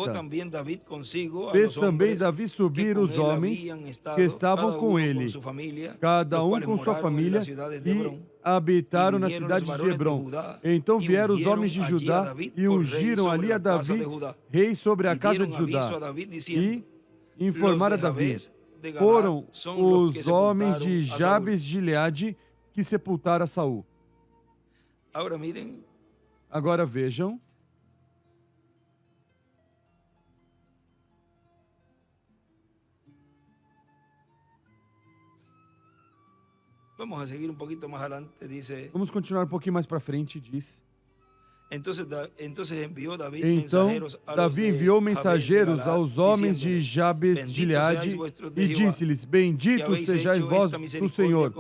Fez também Davi subir os homens que estavam com ele, cada um com sua família, e habitaram na cidade de Hebrom. Então vieram os homens de Judá e ungiram ali a Davi, rei sobre a casa de Judá, e informaram a Davi: foram os homens de Jabes de Gileade que sepultaram a Saul. Agora vejam. Vamos continuar um pouquinho mais para frente, diz. Então Davi enviou mensageiros aos homens de Jabes de Gileade e disse-lhes: bendito sejais vós do Senhor,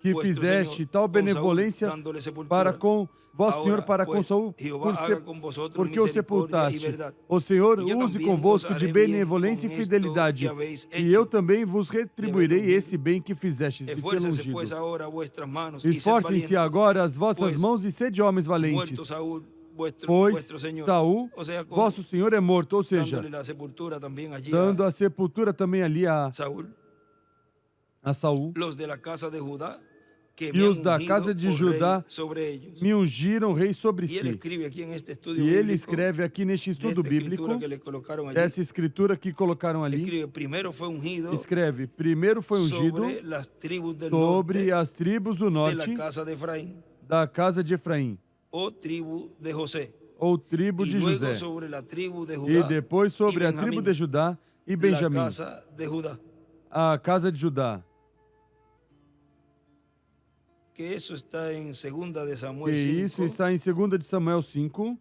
que fizeste tal benevolência para com vosso Senhor, para com Saul, porque o sepultaste. O Senhor use convosco de benevolência e fidelidade, e eu também vos retribuirei esse bem que fizestes e pelo ungido. Esforcem-se agora as vossas mãos e sede homens valentes, pois Saul, vosso Senhor, é morto, ou seja, dando a sepultura também ali a Saul. E os da casa de Judá me ungiram rei sobre si. E ele escreve aqui neste estudo bíblico, dessa escritura que colocaram ali, escreve: primeiro foi ungido sobre as tribos do norte da casa de Efraim, ou tribo de José, e depois sobre a tribo de Judá e Benjamim. a casa de Judá. Que isso está em 2 de Samuel E 5. isso está em 2 de Samuel 5,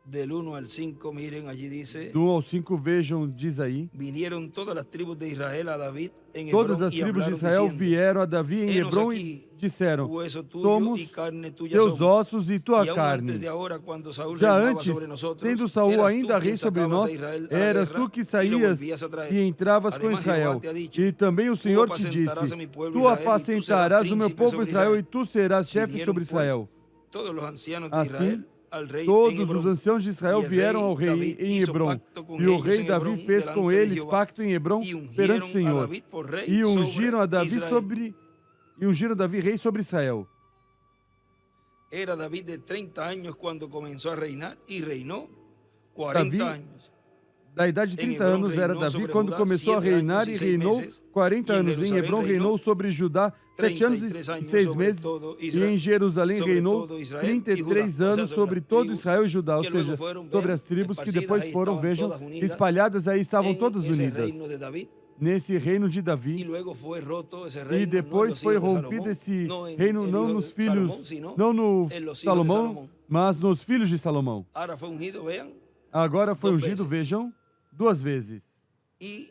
Del 1 al 5, miren, allí dice: do 1 ao 5, vejam, diz aí. Vinieron todas las tribus de Israel a David en Todas Hebrón as y tribos de hablaron Israel diciendo: vieram a Davi em Henos Hebron aquí, e disseram: hueso tuyo somos y carne tuya teus somos. ossos e tua Y aún carne. antes de ahora, cuando Saúl Já reinaba antes, sobre nosotros, sendo Saul eras ainda tú quien rei sobre sacabas nós, a Israel a la eras guerra tu que y lo saías volvías a traer. e entravas com Además, Israel. Jehová te ha dicho: E também o Tú Senhor te apacentarás disse: a mi pueblo tu Israel, y tú serás apacentarás o meu príncipe povo sobre Israel Israel. e tu serás chefe Vinieron, sobre Israel. pues, todos los ancianos de Assim, Israel al rey en todos os Hebrón. anciãos de Israel Y el vieram ao rey rei David em hizo Hebron. pacto con E o ellos rei en Davi Hebrón fez com delante de eles Jehová, pacto em Hebron y perante o ungieron a Senhor. David por rey E ungiram a sobre Davi Israel. e ungiram Davi rei sobre Israel. Era David de 30 años cuando comenzó a reinar y reinó 40 Davi, años. da idade de 30 Hebrón anos, era reinou Davi sobre quando Judá começou a 7 reinar anos e e 6 reinou meses, 40 e em anos. Em Jerusalém Hebron reinou reinou sobre Judá 7 anos 33 e anos 6 sobre meses. todo E Israel, em Jerusalém sobre reinou todo Israel e 33 Judá, anos sobre todo Israel e Judá, ou que luego seja, fueron, sobre vean, as tribos que esparcidas, depois ahí foram, estavam vejam, todas unidas espalhadas, aí estavam en todas ese unidas. reino de David. Nesse reino de Y Davi. luego fue roto ese E reino, no en depois los foi hijos de rompido Salomón, esse no en reino, el não hijo nos de Salomón, filhos, sino não no en los hijos de Salomão, Salomón. mas nos filhos de Salomão. Ahora fue ungido, vean, Agora foi 2 ungido, veces. vejam, 2 vezes. E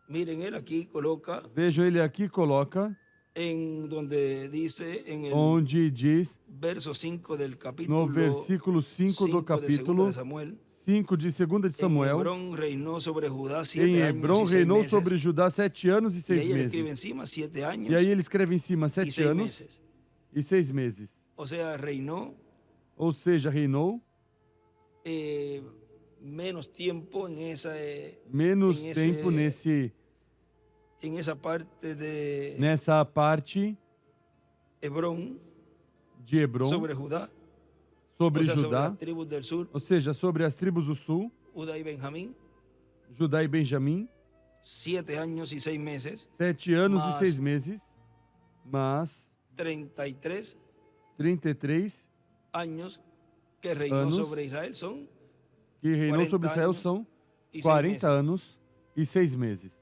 miren, él aquí coloca, vejam, ele aqui coloca, en donde dice en el onde diz, verso 5 del no capítulo versículo 5 do 5 de 2 capítulo de Samuel, 5 de 2 de en Samuel, Hebrón reinó sobre Judá em 7 Hebron años y 6 reinou meses. sobre Judá 7 anos e Y 6 ahí él escribe meses. encima 7 E años aí ele escreve em cima y 7 6 anos meses. e 6 meses. O sea, reinó Ou seja, reinou menos tiempo en esa, menos tempo en esa parte de nessa parte Hebrón de Hebron sobre Judá, sobre o sea, sobre Judá, las tribus del sur, ou seja, sobre as tribos do sul, Judá y Benjamín, Judá e Benjamim, 7 años y 6 meses, 7 anos e Mas 6 meses, mas 33 33 años que reinó anos sobre Israel son que reinou 40 sobre Israel años são y 6 40 meses. anos e 6 meses.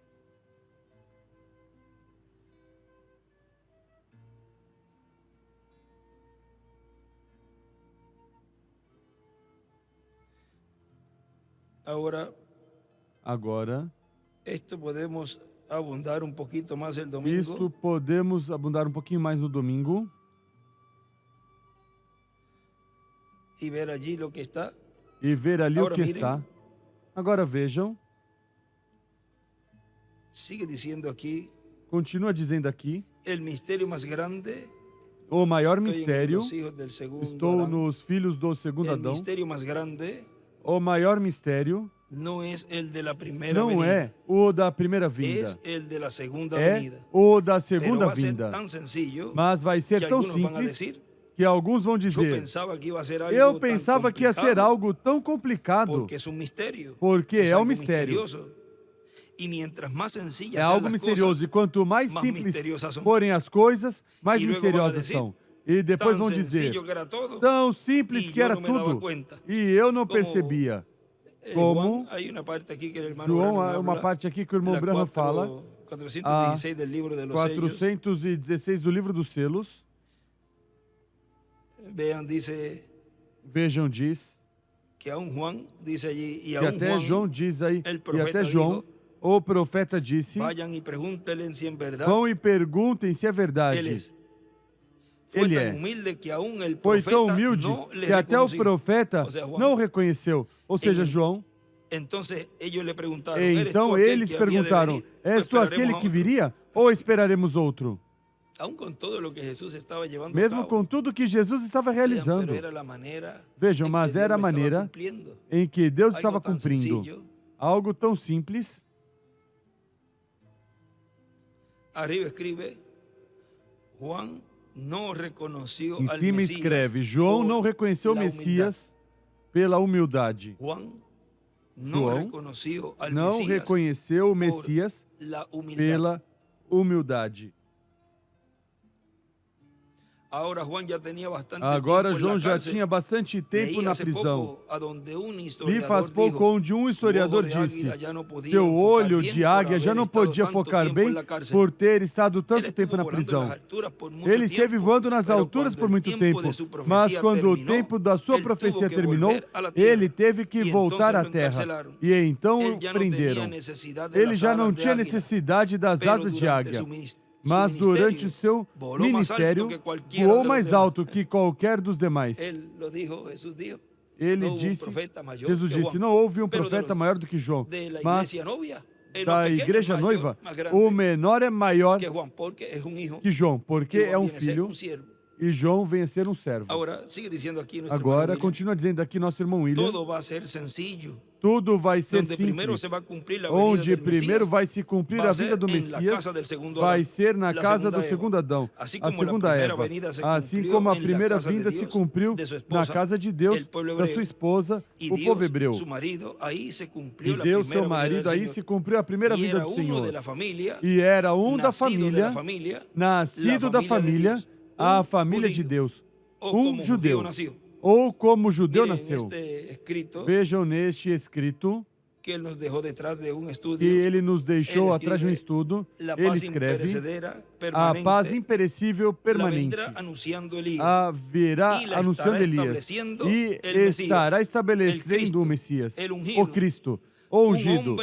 Agora, esto podemos abundar un poquito más el domingo isto podemos abundar um pouquinho mais no domingo y ver allí lo que está. e ver ali Agora o que miren. está. Agora vejam, Sigue diciendo aquí, continua dizendo aqui, el misterio más grande, o maior estoy en mistério, los hijos del segundo estou Adán. nos filhos do segundo El Adão, misterio más grande o maior mistério no es el de la primera não venida, é o da primeira vinda, es el de la segunda é venida. o da Pero segunda va a ser vinda. tan sencillo Mas vai ser que tão algunos van a simples decir, que alguns vão yo dizer, pensaba que iba a ser algo eu tan pensava que ia ser complicado, algo tão complicado, porque es un misterio, porque es é um algo mistério. misterioso. Y mientras más sencillas É sean algo las misterioso, cosas, e quanto mais más simples misteriosas son. forem as coisas, mais E luego van a misteriosas decir, são. E depois Tan vão dizer, sencillo que era todo, tão simples y que yo era no me daba tudo, cuenta. e eu não Como, percebia. Como Juan, hay una parte aquí que el hermano João, Branham há uma habla, parte aqui que o irmão la Branham fala, 416 del libro de los sellos. 416 do livro dos selos. Vean, dice Vejam, diz, que aún Juan, dice allí, y que aún até Juan, João diz aí, el e profeta até João, dijo, o profeta disse, vayan y pregúntenle si en verdad vão e perguntem se é él verdade. es. Fue Ele tan é. humilde que aún el Foi tão profeta humilde no le que até o reconoció. profeta O sea, Juan. não o reconheceu. Ou seja, João. Entonces ellos le preguntaron, ¿eres tú Então aquel eles que había de perguntaram, venir? és tu Esperaremos aquele a que otro. viria ou esperaremos outro? Aún con todo lo que Jesús estaba llevando a Mesmo cabo. com tudo que Jesus estava Vean, realizando. pero era la manera Vejam, en mas que era a Dios lo estaba maneira cumpliendo. em que Deus Algo estava tan cumprindo. sencillo. Algo tão simples. Arriba escribe, Juan no reconoció Em al cima Mesías escreve, João por não reconheceu o la Messias pela humildade. Juan no João reconoció al não Mesías reconheceu o por Messias la humildad. pela humildade. Agora João já tinha bastante tempo na prisão. Li faz pouco onde um historiador disse: seu olho de águia já não podia focar bem por ter estado tanto tempo na prisão. Ele esteve voando nas alturas por muito tempo, mas quando o tempo da sua profecia terminou, ele teve que voltar à terra. E então o prenderam. Ele já não tinha necessidade das asas de águia. Mas durante o seu ministério, voou mais alto que qualquer dos demais. Ele disse, Jesus disse, não houve um profeta maior do que João, mas da igreja noiva, o menor é maior que João, porque é um filho, e João vem a ser um servo. Agora, continua dizendo aqui nosso irmão William, tudo vai ser simples, onde primeiro vai se cumprir a vida do Messias, vai ser na casa do segundo Adão, a segunda Eva, assim como a primeira vinda se cumpriu na casa de Deus, da sua esposa, o povo hebreu. E Deus, seu marido, aí se cumpriu a primeira vinda do Senhor. E era um da família, nascido da família, a família de Deus, um judeu. Ou como judeu nasceu. Vejam neste escrito que ele nos deixou atrás de um estudo. Ele escreve: a paz imperecível permanente haverá anunciando Elias e estará estabelecendo o Messias, o Cristo, o ungido,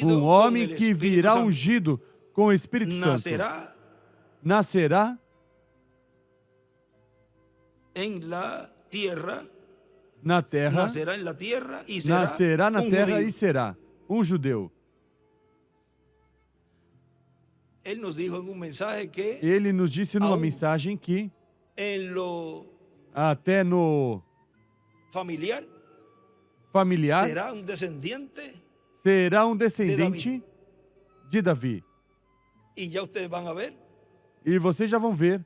um homem que virá ungido com o Espírito Santo. Nascerá na terra, nascerá na terra e será um judeu. Ele nos disse numa mensagem que até no familiar será um descendente de Davi. E vocês já vão ver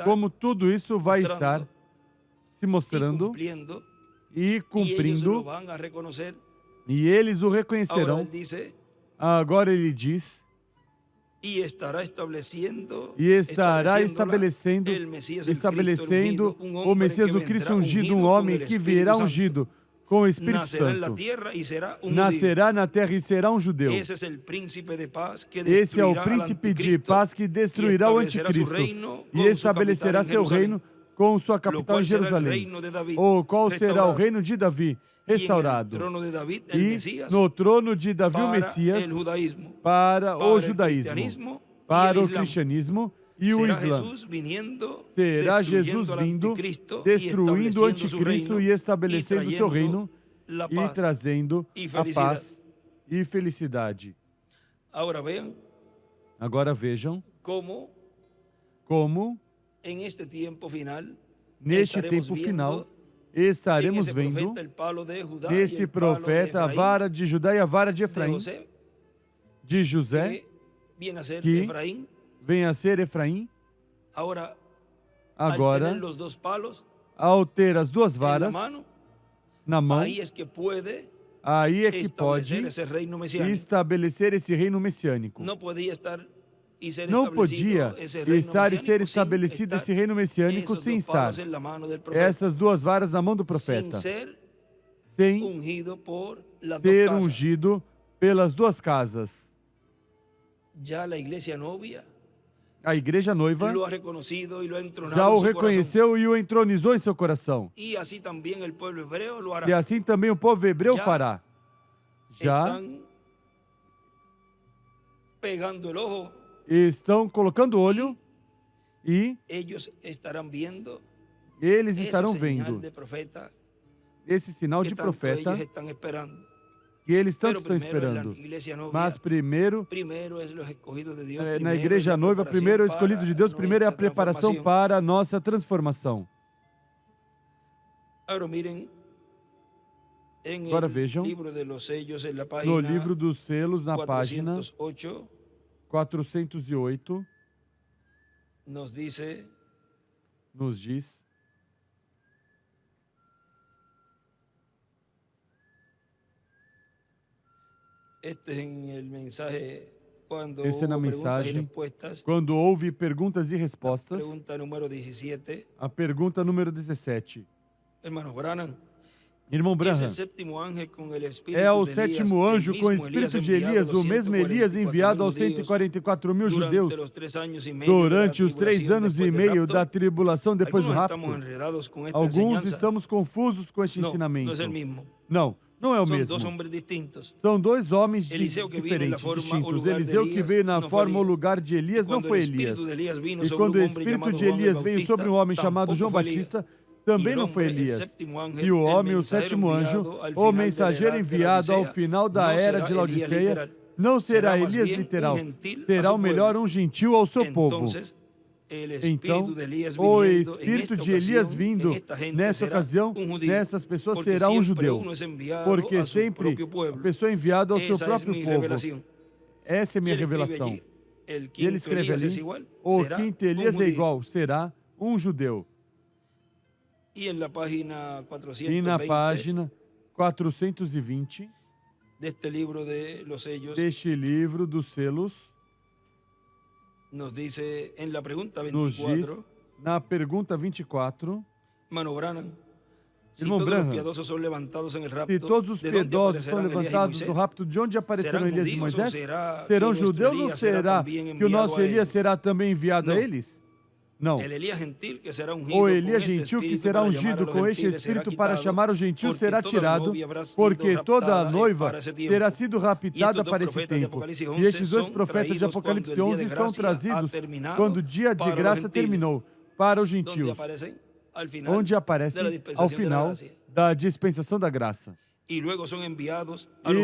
como tudo isso vai estar se mostrando e cumprindo, e eles o reconhecerão. Agora ele diz: e estará estabelecendo o Messias, o Cristo ungido, um homem que virá ungido com o Espírito Santo. Nascerá na terra e será um judeu. Esse é o príncipe de paz que destruirá o anticristo e estabelecerá seu reino com sua capital em Jerusalém. Ou qual será o reino de Davi restaurado? E no trono de Davi o Messias para o judaísmo, para o cristianismo e o Islã. Será Jesus vindo, destruindo o anticristo e estabelecendo seu reino e trazendo a paz e felicidade. Agora vejam como neste tempo final estaremos vendo nesse profeta a vara de Judá e a vara de Efraim, de José, que vem a ser Efraim. Agora, ao ter as duas varas na mão, aí é que pode estabelecer esse reino messiânico. Não podia estar e ser estabelecido esse reino messiânico sem estar essas duas varas na mão do profeta, sem ser ungido pelas duas casas. A igreja noiva já o reconheceu e o entronizou em seu coração. E assim também o povo hebreu fará. Já estão colocando o olho e eles estarão vendo esse sinal de profeta que eles tanto estão esperando. Mas primeiro, na igreja noiva, primeiro é o escolhido de Deus, primeiro é a preparação para a nossa transformação. Agora vejam, no livro dos selos, na página 408, nos diz: este es en el mensaje Esse é na mensagem. Quando houve perguntas e respostas, a pergunta número 17. Irmão Branham, é o sétimo anjo com o espírito de Elias, o mesmo Elias enviado aos 144 mil judeus durante os 3 anos e meio da tribulação depois do rapto? Alguns estamos confusos com este ensinamento. Não, não é o mesmo. São 2 homens diferentes, distintos. Eliseu, que veio na forma ou lugar de Elias, não foi Elias. E quando o espírito de Elias veio sobre um homem chamado João Batista, também não foi Elias. E o homem, o sétimo anjo, o mensageiro enviado ao final da era de Laodiceia, não será Elias literal, será o melhor um gentil ao seu povo. Então, o espírito de Elias vindo nessa ocasião, nessas pessoas, será um judeu, porque sempre a pessoa é enviada ao seu próprio povo. Essa é a minha revelação. E ele escreve ali, o quinto Elias é igual, será um judeu. E na página 420 deste livro dos selos, nos diz, na pergunta 24, Irmão Branham, se todos os piedosos são levantados do rapto, de onde apareceram Elias e Moisés? Serão judeus ou será que o nosso Elias será também enviado a eles? Não. O Elias gentil que será ungido com este Espírito para chamar o gentil será tirado, porque toda a noiva terá sido raptada para esse tempo. E estes 2 profetas de Apocalipse 11 são trazidos quando o dia de graça terminou para os gentios, onde aparecem ao final da dispensação da graça. E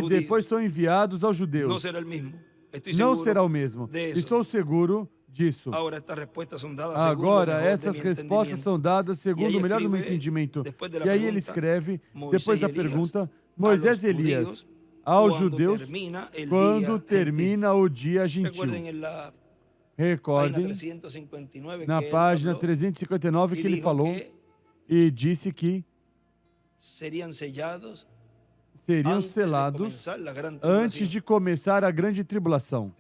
depois são enviados aos judeus. Não será o mesmo. Estou seguro disso. Agora, essas respostas são dadas segundo o melhor do meu entendimento. E aí ele escreve, depois da pergunta, Moisés e Elias, aos judeus, quando termina o dia gentil. Recordem, na página 359, que ele falou e disse que seriam selados antes de começar a grande tribulação.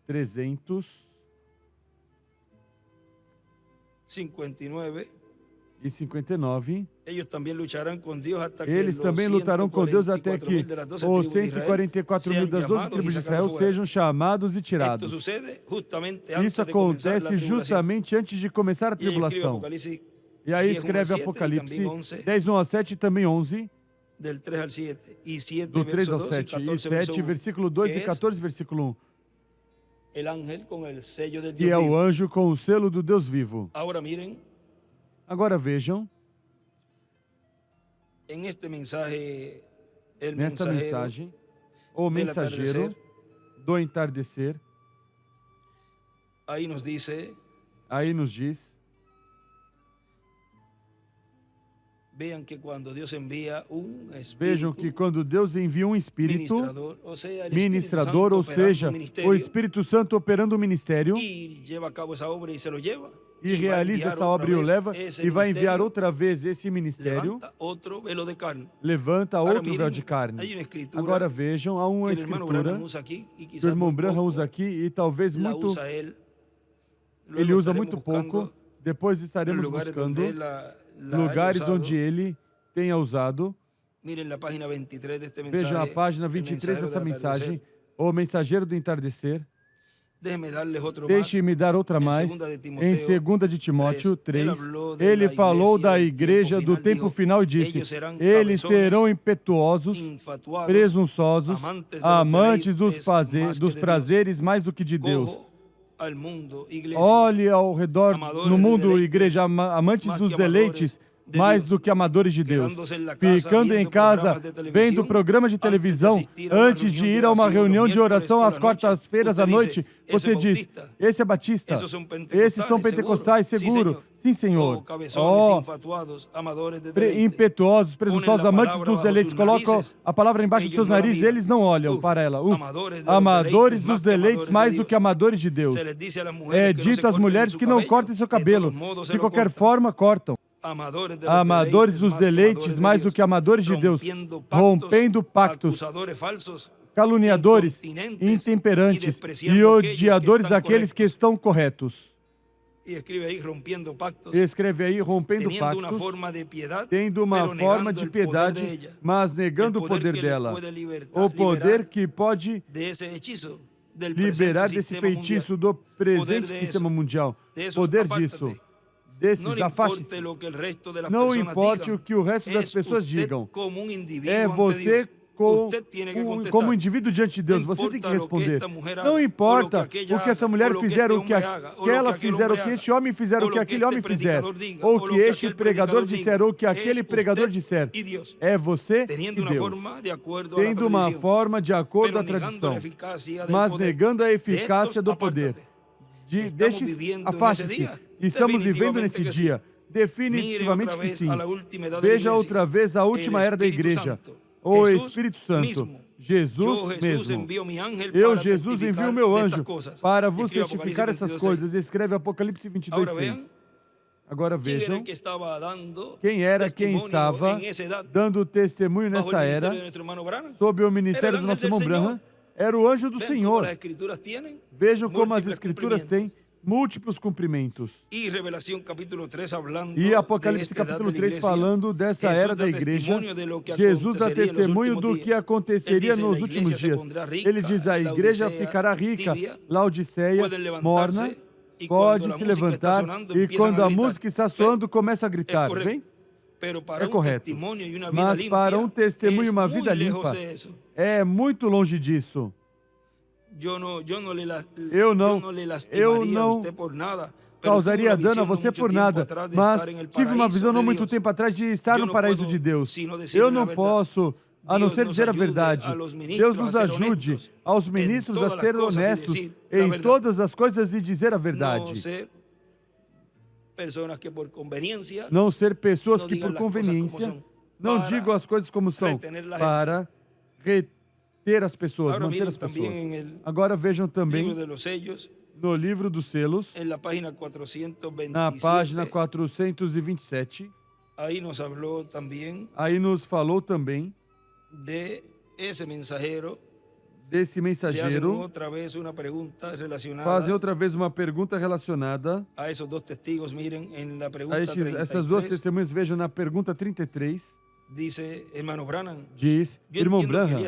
359. Eles também lutarão com Deus até que os 144 mil das 12 tribos de Israel sejam chamados e tirados. Isso acontece justamente antes de começar a tribulação. E aí escreve Apocalipse 10, 1 a 7 e também 11. Do 3 ao 7 e 7, versículo 2 e 14, versículo 1. Que é o anjo com o selo do Deus vivo. Agora vejam, nesta mensagem, o mensageiro do entardecer, aí nos diz, vejam que quando Deus envia um Espírito ministrador, ou seja, o Espírito Santo operando o ministério, e realiza essa obra e o leva, e vai enviar outra vez esse ministério, levanta outro véu de carne. Agora vejam, há uma escritura que o irmão Branham usa aqui, e talvez muito, ele usa muito pouco, depois estaremos buscando lugares onde ele tenha usado. Vejam a página 23 dessa mensagem, o mensageiro do entardecer. Deixe-me dar outra mais. Em 2 de Timóteo 3, ele falou da igreja do tempo final e disse, eles serão impetuosos, presunçosos, amantes dos prazeres mais do que de Deus. Olhe ao redor no mundo, igreja, amantes dos deleites mais do que amadores de Deus. Ficando em casa, vendo programa de televisão, antes de ir a uma reunião de oração às quartas-feiras à noite, você diz, esse é batista, esses são pentecostais, seguro. Sim, Senhor. Impetuosos, presunçosos, amantes dos deleites, colocam a palavra embaixo dos seus narizes, eles não olham para ela. Amadores dos deleites mais do que amadores de Deus. É dito às mulheres que não cortem seu cabelo, de qualquer forma cortam. Amadores dos deleites mais do que amadores de Deus, rompendo pactos, caluniadores, intemperantes e odiadores daqueles que estão corretos. Escreve aí, rompendo pactos, tendo uma forma de piedade, mas negando o poder dela. O poder que pode liberar desse feitiço do presente sistema mundial. Poder disso. Desses, afaste-se. Não importe o que o resto das pessoas digam. É você como indivíduo diante de Deus, você tem que responder. Não importa o que essa mulher fizer, o que aquela fizer, o que este homem fizer, o que aquele homem fizer, ou o que este pregador disser, ou o que aquele pregador disser. É você e Deus, tendo uma forma de acordo à tradição, mas negando a eficácia do poder. Afaste-se. Estamos vivendo nesse dia. Definitivamente que sim. Veja outra vez a última era da igreja. O Espírito Santo, Jesus mesmo. Jesus, envio o meu anjo para vos certificar essas coisas. Escreve Apocalipse 22:6. Agora vejam quem estava dando testemunho nessa era, sob o ministério do nosso irmão Branham, era o anjo do Senhor. Vejam como as Escrituras têm múltiplos cumprimentos. E Apocalipse capítulo 3 falando dessa era da igreja, Jesus dá testemunho do que aconteceria nos últimos dias. Ele diz, a igreja ficará rica, Laodiceia, morna, pode se levantar e quando a música está soando, começa a gritar. Vem? É correto. Mas para um testemunho e uma vida limpa, é muito longe disso. Eu não causaria dano a você por nada, mas tive uma visão não muito tempo atrás de estar no paraíso de Deus. Eu não posso, a não ser dizer a verdade. Deus nos ajude aos ministros a ser honestos em todas as coisas e dizer a verdade. Não ser pessoas que por conveniência não digam as coisas como são, para reter as pessoas, manter as pessoas. Agora vejam também no livro dos selos, na página 427, aí nos falou também desse mensageiro, fazem outra vez uma pergunta relacionada a essas duas testemunhas. Vejam na pergunta 33. Diz, irmão Branham,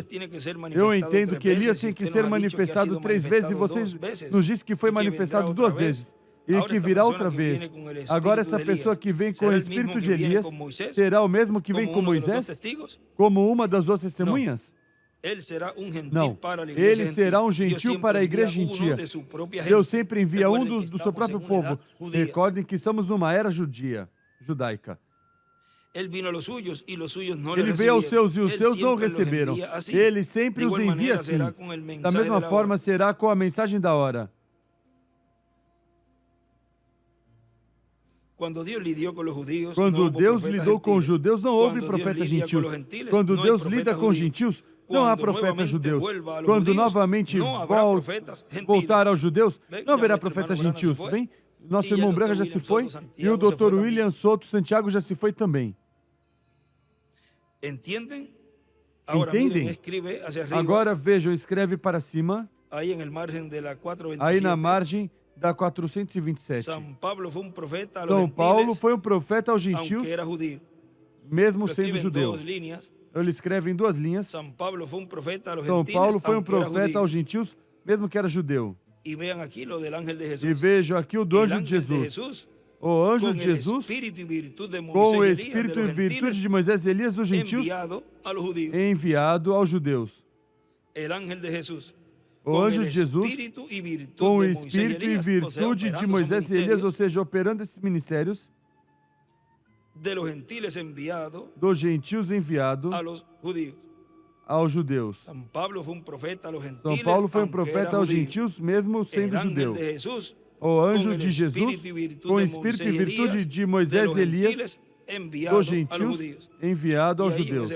eu entendo que Elias tem que ser manifestado 3 vezes e vocês nos dizem que foi manifestado 2 vezes e que virá outra vez. Agora essa pessoa que vem com o espírito de Elias será o mesmo que vem com Moisés? Como uma das duas testemunhas? Não, ele será um gentil para a igreja gentia. Deus sempre envia um do seu próprio povo. Recordem que estamos numa era judaica. Ele veio aos seus e os seus não receberam. Ele sempre os envia assim. Da mesma forma será com a mensagem da hora. Quando Deus lidou com os judeus, não houve profetas gentios. Quando Deus lida com os gentios, não há profetas judeus. Quando novamente voltar aos judeus, não haverá profetas gentios. Bem, nosso irmão Branham já se foi e o Dr. William Souto Santiago já se foi também. Entendem? Agora vejam, escreve para cima, aí na margem da 427. São Paulo foi um profeta aos gentios, mesmo sendo judeu. Ele escreve em 2 linhas. São Paulo foi um profeta aos gentios, mesmo que era judeu. E vejam aqui o do anjo de Jesus. O anjo de Jesus, com o espírito e virtude de Moisés e Elias dos gentios, enviado aos judeus. O anjo de Jesus, com o espírito e virtude de Moisés e Elias, ou seja, operando esses ministérios, dos gentios enviado aos judeus. São Paulo foi um profeta aos gentios, mesmo sendo judeu. O anjo de Jesus, com espírito e virtude de Moisés e Elias, dos gentios, enviado aos judeus.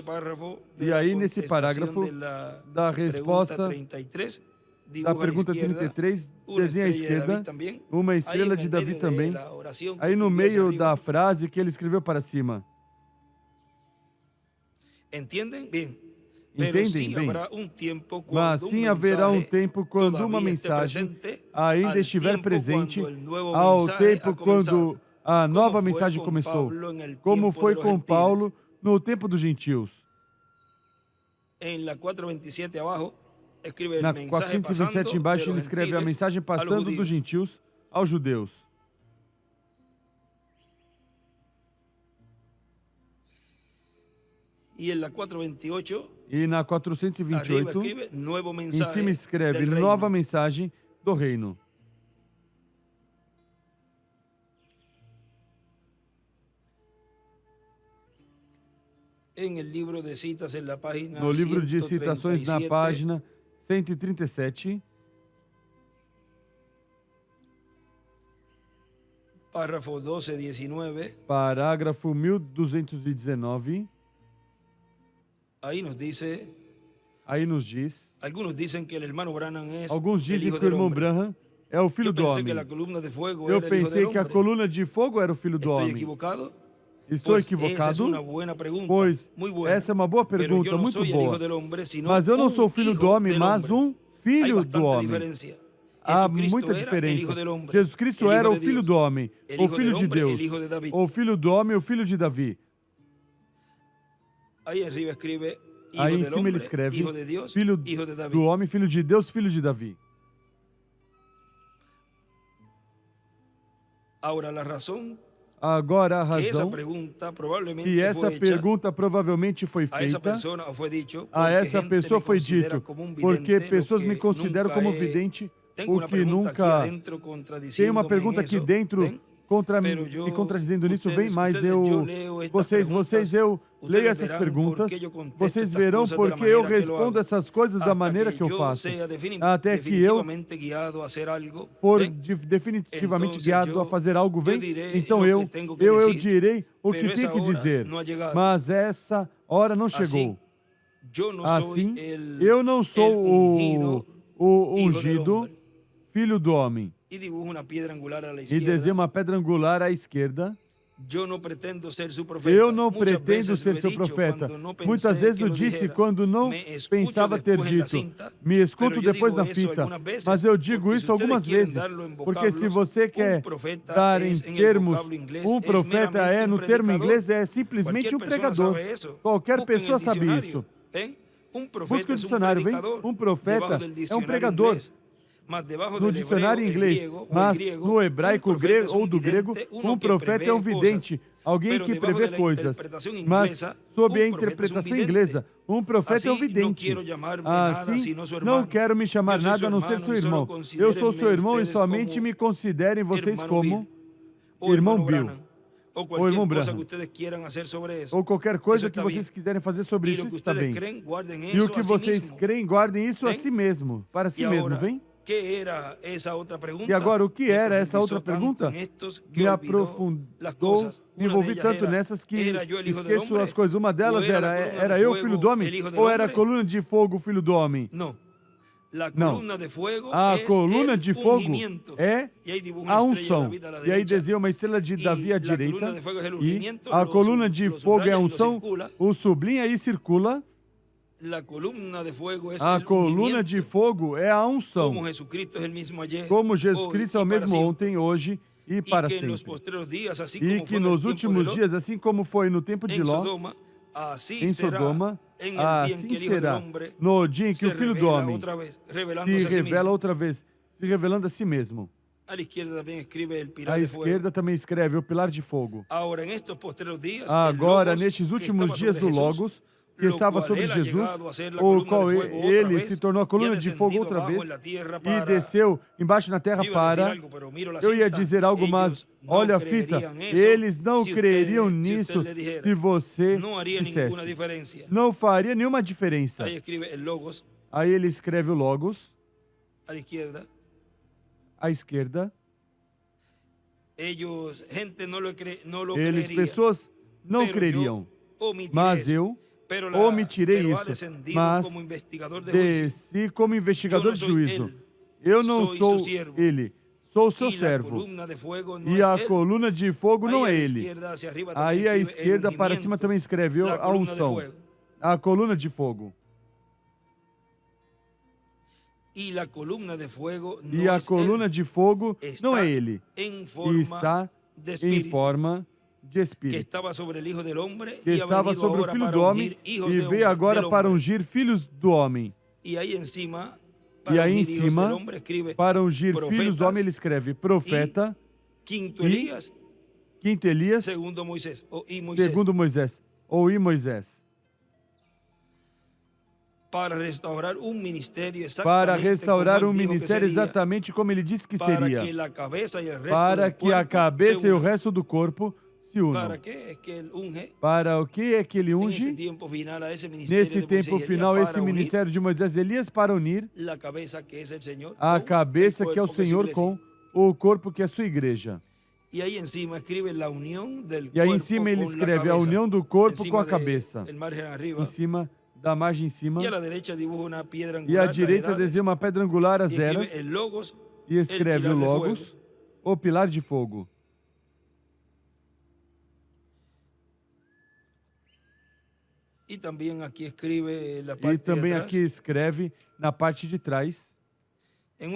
E aí, nesse parágrafo da resposta da pergunta 33, desenha à esquerda uma estrela de Davi também. Aí no meio da frase que ele escreveu para cima. Entendem bem? Mas sim haverá um tempo quando uma mensagem ainda estiver presente, ao tempo quando a nova mensagem começou, como foi com Paulo no tempo dos gentios. Na 427 embaixo ele escreve a mensagem passando dos gentios aos judeus. E na 428, e na 428, em cima escreve nova mensagem do reino. No livro de citações, na página 137, parágrafo 1219, aí nos diz, alguns dizem que o irmão Branham é o filho do homem. Eu pensei que a coluna de fogo era o filho do homem. Estou equivocado? Pois essa é uma boa pergunta, muito boa. Mas eu não sou filho do homem, mas um filho do homem. Há muita diferença. Jesus Cristo era o filho do homem, o filho de Deus, o filho do homem, o filho de Davi. Aí em cima ele escreve filho do homem, filho de Deus, filho de Davi. Agora a razão que essa pergunta provavelmente foi feita, a essa pessoa foi dito, porque pessoas me consideram como vidente, o que nunca... Tem uma pergunta aqui dentro me contradizendo nisso, bem, mas eu leio essas perguntas, vocês verão porque eu respondo essas coisas da maneira que eu faço, até que eu for definitivamente guiado a fazer algo, vem, então eu direi o que tenho que dizer, mas essa hora não chegou. Assim, eu não sou o ungido, filho do homem, e desenha uma pedra angular à esquerda. Eu não pretendo ser seu profeta. Muitas vezes eu disse quando não pensava ter dito. Me escuto depois na fita. Mas eu digo isso algumas vezes. Porque se você quer dar em termos, um profeta no termo inglês é simplesmente um pregador. Qualquer pessoa sabe isso. Busca o dicionário, vem. Um profeta é um pregador. No dicionário em inglês, mas no hebraico grego, ou do grego, um profeta é um vidente, alguém que prevê coisas. Mas, sob a interpretação inglesa, um profeta é um vidente. Assim, não quero me chamar nada a não ser seu irmão. Eu sou seu irmão e somente me considerem vocês como irmão Bill. Ou irmão Branham. Ou qualquer coisa que vocês quiserem fazer sobre isso, está bem. E o que vocês creem, guardem isso a si mesmo, para si mesmo, vem? E agora, o que era essa outra pergunta? Me aprofundou, me envolvi tanto nessas que esqueço as coisas. Uma delas era eu, filho do homem? Ou era a coluna de fogo, filho do homem? Não. A coluna de fogo é a unção. E aí desenha uma estrela de Davi à direita. E a coluna de fogo é a unção, o sublinha e circula. A coluna de fogo é a unção. Como Jesus Cristo é o mesmo ontem, hoje e para sempre. E que nos últimos dias, assim como foi no tempo de Ló, em Sodoma, assim será no dia em que o Filho do Homem se revela outra vez, se revelando a si mesmo. A esquerda também escreve o pilar de fogo. Agora, nestes últimos dias do Logos, que estava sobre Jesus, o qual ele se tornou a coluna de fogo outra vez e desceu embaixo na terra para... Eu ia dizer algo, mas olha a fita, eles não creriam nisso se você dissesse. Não faria nenhuma diferença. Aí ele escreve o Logos, à esquerda. Pessoas não creriam, mas eu omitirei isso, mas desci como investigador de juízo. Eu não sou ele, sou seu servo. E a coluna de fogo não é ele. Aí a esquerda para cima também escreve a unção, a coluna de fogo. E a coluna de fogo não é ele, e está em forma de espírito, que estava sobre o Filho do Homem e veio agora para ungir filhos do homem. E aí em cima, para ungir filhos do homem, ele escreve profeta, quinto Elias, segundo Moisés, ou Moisés. Para restaurar um ministério exatamente como ele disse que seria, para que a cabeça e o resto do corpo se unam. Para o que é que ele unge? Nesse tempo final, esse ministério de Moisés e Elias, para unir a cabeça que é o Senhor com o corpo que é a sua igreja. E aí em cima ele escreve a união do corpo com a cabeça. Em cima da margem em cima. E à direita desenha uma pedra angular às eras e escreve o Logos, o pilar de fogo. E também aqui escreve na parte de trás. Em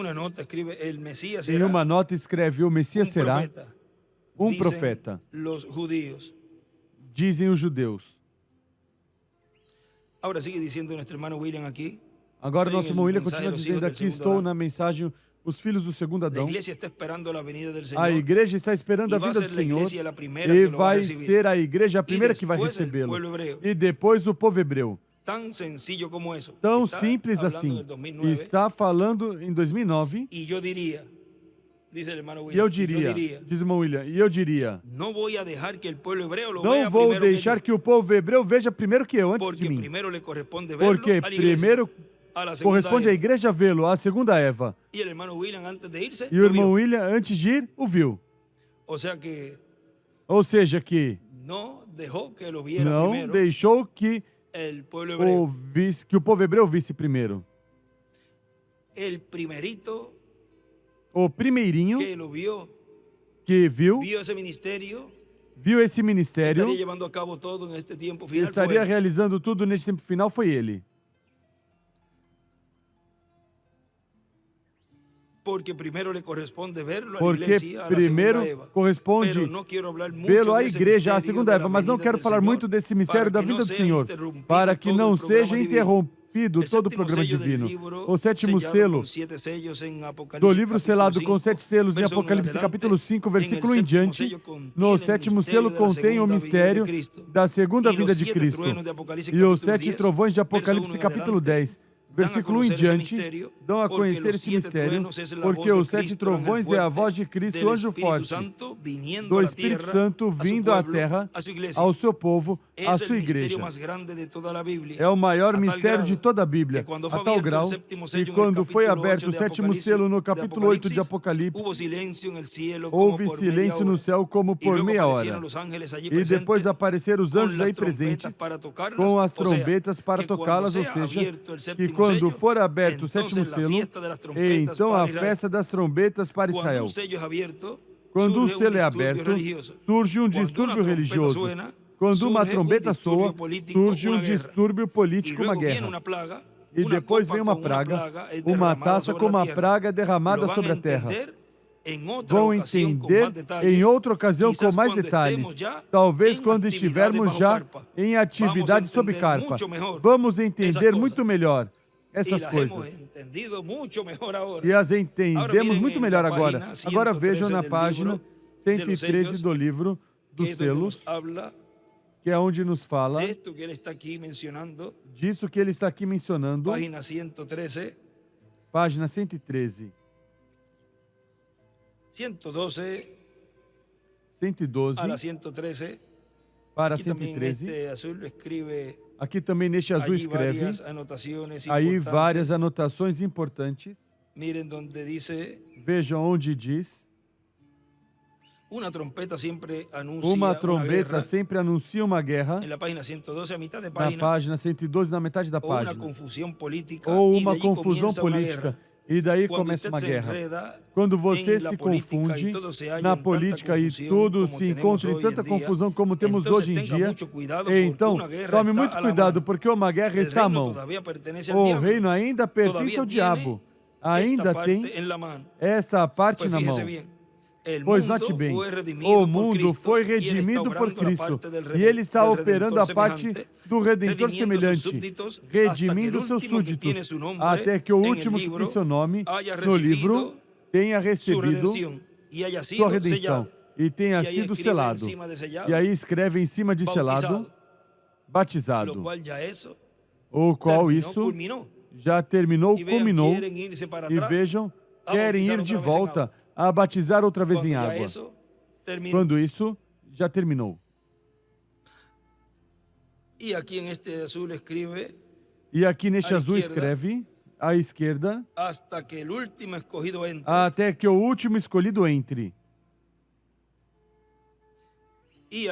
uma nota escreve o Messias será um profeta. Dizem os judeus. Agora nosso irmão William continua dizendo aqui, estou na mensagem, os filhos do segundo Adão. A igreja está esperando a vinda do Senhor e vai ser a igreja a primeira que vai recebê-lo. E depois o povo hebreu. Tão simples assim. Está falando em 2009. E eu diria, diz o irmão William, não vou deixar que o povo hebreu veja primeiro que eu, antes de mim. Porque primeiro corresponde à igreja vê-lo, a segunda Eva. E o irmão William, antes de ir, o viu. Ou seja que não deixou que o povo hebreu visse primeiro. O primeirinho que viu esse ministério, estaria realizando tudo neste tempo final, foi ele. Porque primeiro corresponde vê-lo à igreja, à segunda Eva, mas não quero falar muito desse mistério da vinda do Senhor, para que não seja interrompido todo o programa divino. O sétimo selo do livro selado com 7 selos em Apocalipse capítulo 5, versículo em diante, no sétimo selo contém o mistério da segunda vinda de Cristo. E os 7 trovões de Apocalipse capítulo 10, versículo 1 em diante, dão a conhecer esse mistério, porque os 7 trovões é a voz de Cristo, o anjo forte, do Espírito Santo vindo à terra, ao seu povo, à sua igreja. É o maior mistério de toda a Bíblia, a tal grau que quando foi aberto o sétimo selo no capítulo 8 de Apocalipse, houve silêncio no céu como por meia hora. E depois apareceram os anjos aí presentes, com as trombetas para tocá-las, ou seja, que quando for aberto o sétimo selo, então a festa das trombetas para Israel. Quando um selo é aberto, surge um distúrbio religioso. Quando uma trombeta soa, surge um distúrbio político, uma guerra. E depois vem uma praga, uma taça com uma praga derramada sobre a terra. Vão entender em outra ocasião com mais detalhes, talvez quando estivermos já em atividade sob carpa. Vamos entender muito melhor essas coisas. E as entendemos muito melhor agora. Agora vejam na página 113 do livro dos selos, que é onde nos fala disso que ele está aqui mencionando. Página 113. 112 para 113. Aqui também neste azul escreve aí várias anotações importantes. Vejam onde diz: uma trombeta sempre anuncia uma guerra. Na página 112, na metade da página. Ou uma confusão política. E daí começa uma guerra. Quando você se confunde na política e tudo se encontra em tanta confusão como temos hoje em dia, então tome muito cuidado, porque uma guerra está à mão. O reino ainda pertence ao diabo. ainda tem essa parte na mão. Pois note bem, o mundo foi redimido por Cristo e Ele está operando a parte do Redentor semelhante, redimindo seus súditos, até que o último que tem seu nome no livro tenha recebido sua redenção e tenha sido selado. E aí escreve em cima de selado, batizado, o qual isso já terminou, culminou, e vejam, querem ir de volta a batizar outra vez em água, quando isso já terminou. E aqui neste azul escreve, à esquerda, até que o último escolhido entre. E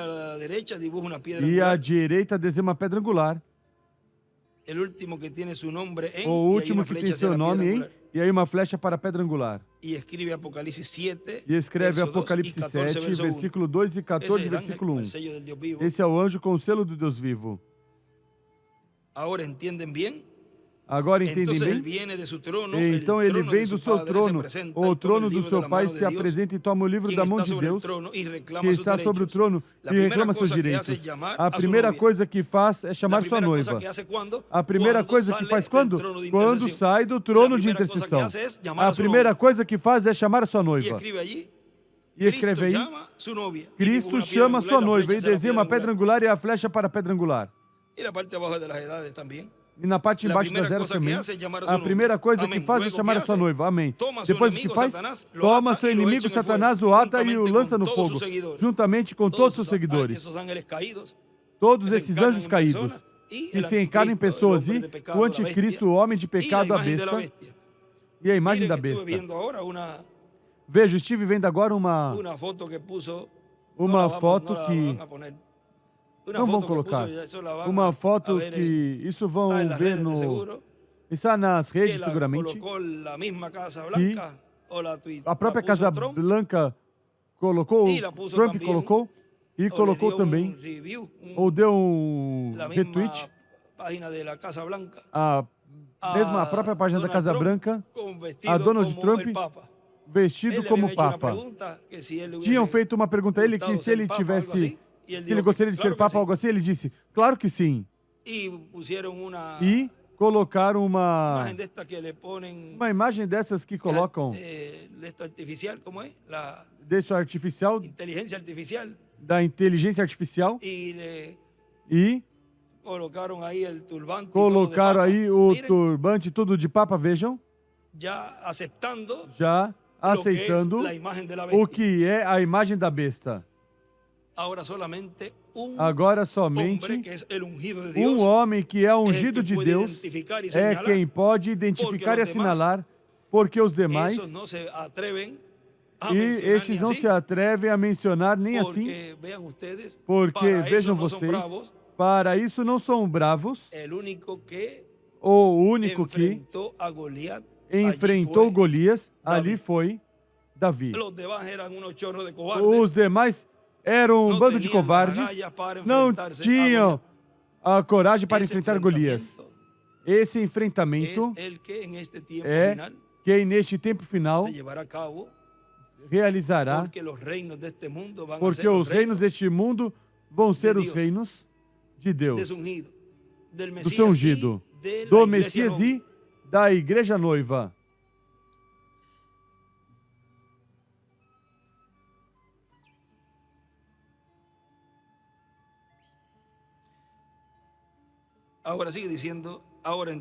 à direita desenha uma pedra angular. O último que tem seu nome em, e aí uma flecha para a pedra angular. E escreve Apocalipse 7, versículo 2 e 14, versículo 1. Esse é o anjo com o selo do Deus vivo. Agora entendem bem? Então ele vem do seu trono, o trono do seu pai se apresenta e toma o livro da mão de Deus, que está sobre o trono, e reclama seus direitos. A primeira coisa que faz é chamar sua noiva. A primeira coisa que faz quando? Quando sai do trono de intercessão. A primeira coisa que faz é chamar a sua noiva. E escreve aí, Cristo chama sua noiva e desenha uma pedra angular e a flecha para a pedra angular. E na parte de baixo das eras também, a primeira coisa que faz é chamar a sua noiva. Amém. Depois o que faz? Toma seu inimigo Satanás, o ata e o lança no fogo, juntamente com todos os seus seguidores. Todos esses anjos caídos, que se encarnam em pessoas, e o anticristo, o homem de pecado, a besta, e a imagem da besta. Veja, estive vendo agora uma foto que... Não vão colocar. Uma foto que isso vão ver no... Está nas redes, seguramente. Que a própria Casa Branca colocou, Trump colocou, e colocou também, ou deu um retweet, a própria página da Casa Branca, a Donald Trump, vestido como Papa. Tinham feito uma pergunta a ele que se ele tivesse... Se ele gostaria de ser Papa ou algo assim, ele disse, claro que sim. E colocaram uma imagem dessas que colocam desse artificial, da inteligência artificial, e colocaram aí o turbante tudo de Papa, vejam, já aceitando o que é a imagem da besta. Agora somente um homem que é ungido de Deus é quem pode identificar e assinalar, porque os demais, estes não se atrevem a mencionar nem assim, porque, vejam vocês, para isso não são bravos. O único que enfrentou Golias ali foi Davi. Os demais eram um bando de covardes, não tinham a coragem para enfrentar Golias. Esse enfrentamento é quem neste tempo final realizará, porque os reinos deste mundo vão ser os reinos de Deus, do seu ungido, do Messias e da igreja noiva.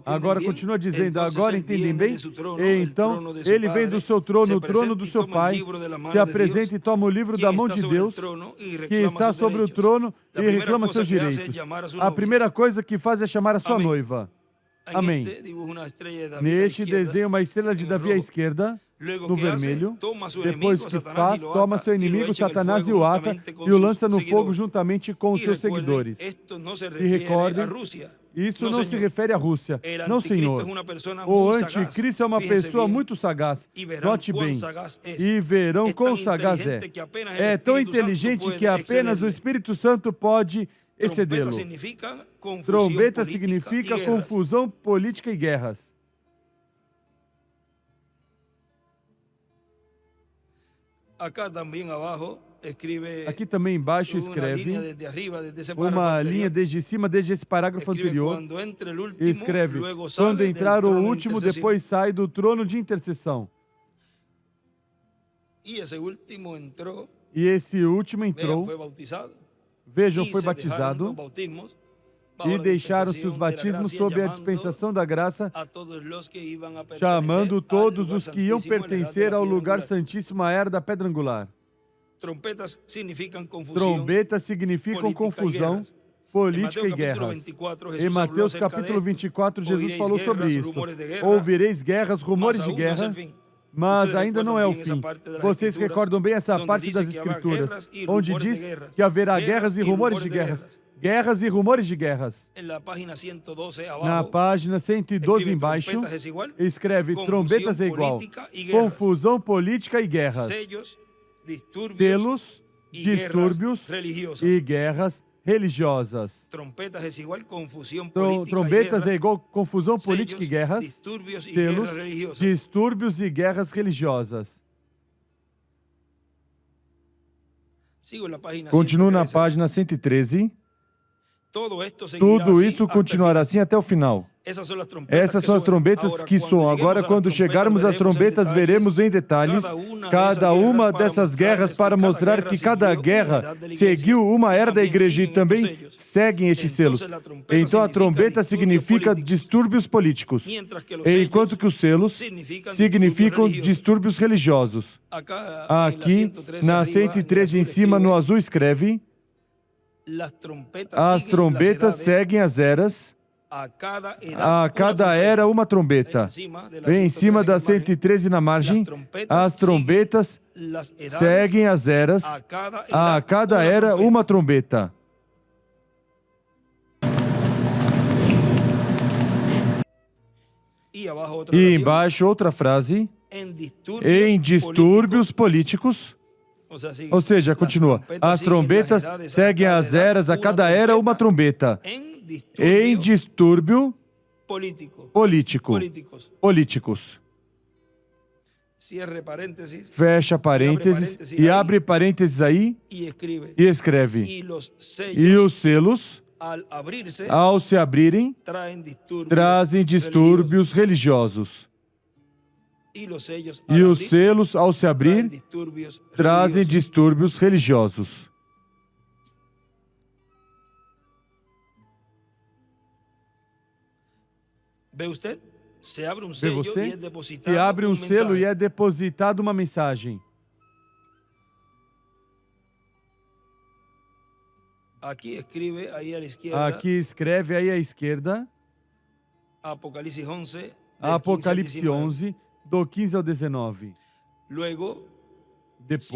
Agora continua dizendo, agora entendem bem? Então, ele vem do seu trono, o trono do seu pai, se apresenta e toma o livro da mão de Deus, que está sobre o trono e reclama seus direitos. A primeira coisa que faz é chamar a sua noiva. Amém. Neste desenha uma estrela de Davi à esquerda, no vermelho. Depois que faz, toma seu inimigo Satanás e o ata e o lança no fogo juntamente com os seus seguidores. E recordem, isso não se refere à Rússia. Não, senhor. O anticristo é uma pessoa muito sagaz. Note bem. E verão quão sagaz é. É tão inteligente que apenas o Espírito Santo pode excedê-lo. Trombeta significa confusão política e guerras. Aqui também embaixo escreve uma linha desde cima, desde esse parágrafo anterior. Escreve, quando entrar o último, depois sai do trono de intercessão. E esse último entrou, vejam, foi batizado, e deixaram-se os batismos sob a dispensação da graça, chamando todos os que iam pertencer ao lugar santíssimo, à era da pedra angular. Trombetas significam confusão, política e guerras. Em Mateus capítulo 24, Jesus falou sobre isso. Ouvireis guerras, rumores de guerra, mas ainda não é o fim. Vocês recordam bem essa parte das Escrituras, onde diz que haverá guerras e rumores de guerras. Guerras e rumores de guerras. Na página 112 embaixo, escreve trombetas é igual, confusão política e guerras. Selos, distúrbios e guerras religiosas. Trombetas é igual confusão política e guerras. Selos, distúrbios e guerras religiosas. Continuo na página 113. Tudo isso continuará assim até o final. Essas são as trombetas que soam. Agora, quando chegarmos às trombetas, veremos em detalhes cada uma dessas guerras para mostrar que cada guerra seguiu uma era da igreja e também seguem estes selos. Então, a trombeta significa distúrbios políticos, enquanto que os selos significam distúrbios religiosos. Aqui, na 113 em cima, no azul, escreve: as trombetas seguem as eras, a cada era uma trombeta. Em cima da 113 na margem, as trombetas seguem as eras, a cada era uma trombeta. E embaixo outra frase, em distúrbios políticos. Ou seja, continua, as trombetas seguem as eras, a cada era uma trombeta. Em distúrbio políticos. Fecha parênteses e abre parênteses aí e escreve. E os selos, ao se abrirem, trazem distúrbios religiosos. E os selos, ao se abrir, trazem distúrbios religiosos. Vê você? Se abre um selo e é depositada uma mensagem. Aqui escreve aí à esquerda. Apocalipse 11, do 15 ao 19. Depois,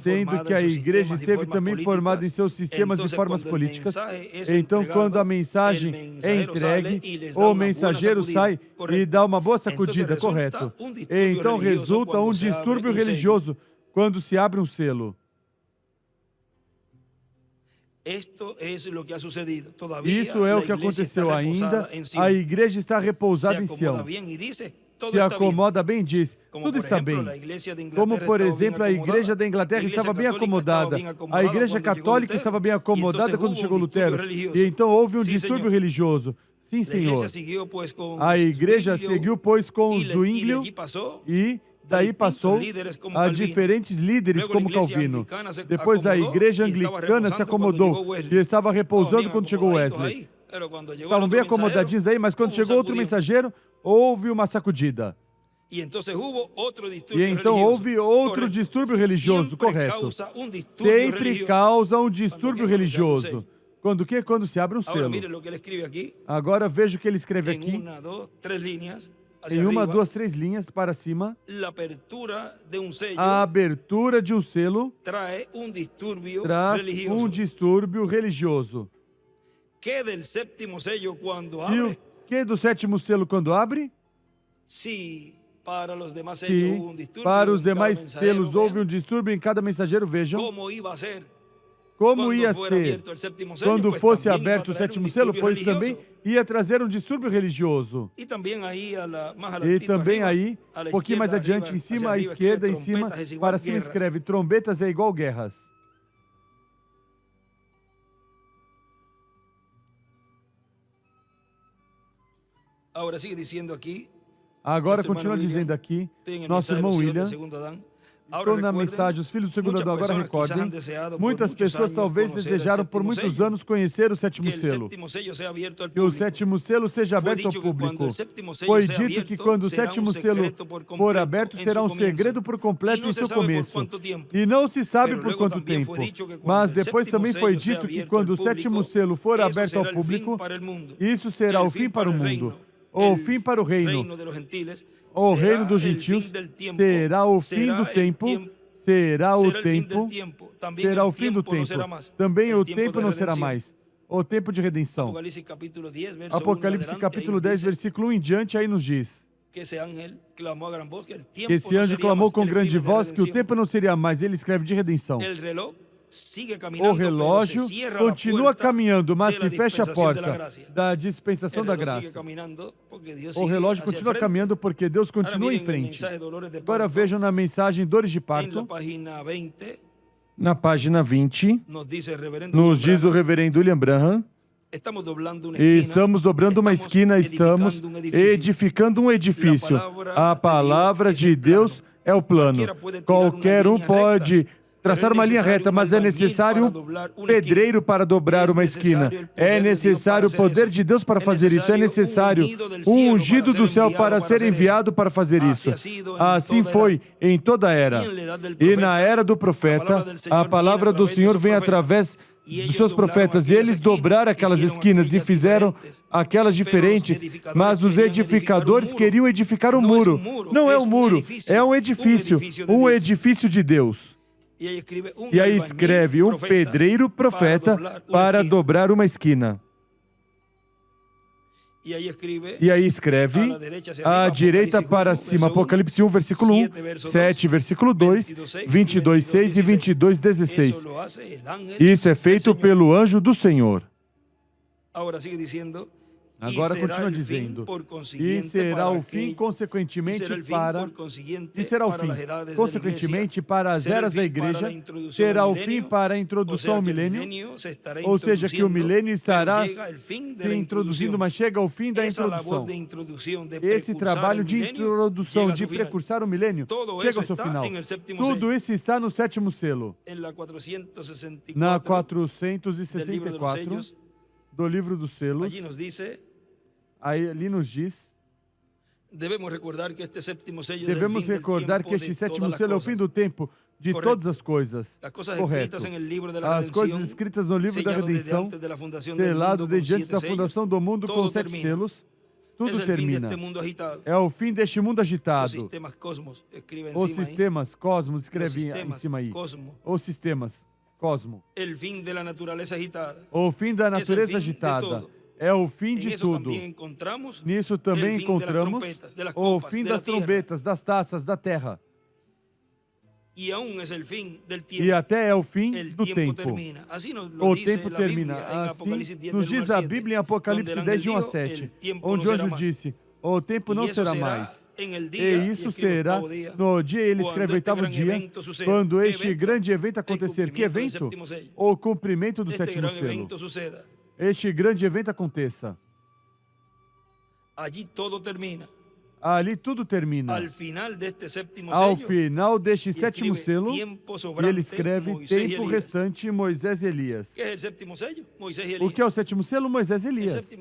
sendo que a igreja esteve também formada em seus sistemas e formas políticas, então quando a mensagem é entregue, o mensageiro sai e dá uma boa sacudida, correto? Então resulta um distúrbio religioso quando se abre um selo. Isso é o que aconteceu ainda. A igreja está repousada em Sião. Se acomoda bem, diz, tudo está bem. Como, por exemplo, a igreja da Inglaterra estava bem acomodada. A igreja católica estava bem acomodada quando chegou Lutero. E então houve um distúrbio religioso. Sim, Senhor. A igreja seguiu, pois, com o Zwinglio e daí passou a diferentes líderes como Calvino. Depois a igreja anglicana se acomodou e estava repousando quando chegou Wesley. Estavam bem acomodadinhos aí, mas quando chegou outro mensageiro, houve uma sacudida. E então houve outro distúrbio religioso, correto. Sempre causa um distúrbio religioso. Quando o quê? Quando se abre um selo. Agora veja o que ele escreve aqui. Em uma, duas, três linhas para cima. A abertura de um selo traz um distúrbio religioso. E o que do sétimo selo quando abre? Se para os demais selos houve um distúrbio em cada mensageiro, vejam como ia ser quando fosse aberto o sétimo selo, pois também ia trazer um distúrbio religioso. E também aí, um pouquinho mais adiante, em cima, à esquerda, em cima, para cima escreve: trombetas é igual guerras. Agora continua dizendo aqui, nosso irmão William. Estou na mensagem, os filhos do segundo Adão, agora recordem, muitas pessoas talvez desejaram por muitos anos conhecer o sétimo selo. Que o sétimo selo seja aberto ao público. Foi dito que quando o sétimo selo for aberto, será um segredo por completo em seu começo. E não se sabe por quanto tempo. Mas depois também foi dito que quando o sétimo selo for aberto ao público, isso será o fim para o mundo, ou o fim para o reino. O reino dos gentios será o fim do tempo, será o fim do tempo. Também o tempo não será mais. O tempo de redenção. Apocalipse capítulo 10, versículo 1 em diante, aí nos diz que esse anjo clamou com grande voz que o tempo não seria mais. Ele escreve de redenção. O relógio continua caminhando, mas se fecha a porta da dispensação da graça. O relógio continua caminhando porque Deus continua em frente. Agora vejam na mensagem Dores de Parto, na página 20, nos diz o reverendo William Branham: estamos dobrando uma esquina, estamos edificando um edifício. A palavra de Deus é o plano. Qualquer um pode traçar uma linha reta, mas é necessário um pedreiro para dobrar uma esquina. É necessário o poder de Deus para fazer isso. É necessário um ungido do céu para ser enviado para fazer isso. Assim foi em toda a era. E na era do profeta, a palavra do Senhor vem através dos seus profetas, e eles dobraram aquelas esquinas e fizeram aquelas diferentes, mas os edificadores queriam edificar um muro. Não é um muro, é um edifício de Deus. E aí escreve um pedreiro profeta para dobrar uma esquina. E aí escreve à direita para cima, Apocalipse 1, versículo 1, 7, versículo 2, 22, 6 e 22, 16. Isso é feito pelo anjo do Senhor. Agora continua dizendo, e será o fim, consequentemente, para as eras da igreja, será o fim para a introdução ao milênio, ou seja, que o milênio estará se introduzindo, mas chega ao fim da introdução. Esse trabalho de introdução, de precursar o milênio, chega ao seu final. Tudo isso está no sétimo selo. Na 464 do livro dos selos, ali nos diz, devemos recordar que este sétimo selo é o fim do tempo de todas as coisas. Correto. As coisas escritas no livro da redenção, selado desde antes da fundação do mundo com 7 selos, tudo termina. É o fim deste mundo agitado. Os sistemas, cosmos, escreve em cima aí. Os sistemas, cosmo. O fim da natureza agitada. É o fim de tudo. Nisso também encontramos o fim das trombetas, das taças, da terra. E até é o fim do tempo. O tempo termina. Assim nos diz a Bíblia em Apocalipse 10, de 1 a 7, onde o anjo disse, o tempo não será mais. E isso será no dia, ele escreve, 8º dia, quando este grande evento acontecer. Que evento? O cumprimento do sétimo selo. Este grande evento aconteça. Ali tudo termina. Ao final deste sétimo selo, e ele escreve tempo restante, Moisés e Elias. O que é o sétimo selo? Moisés e Elias.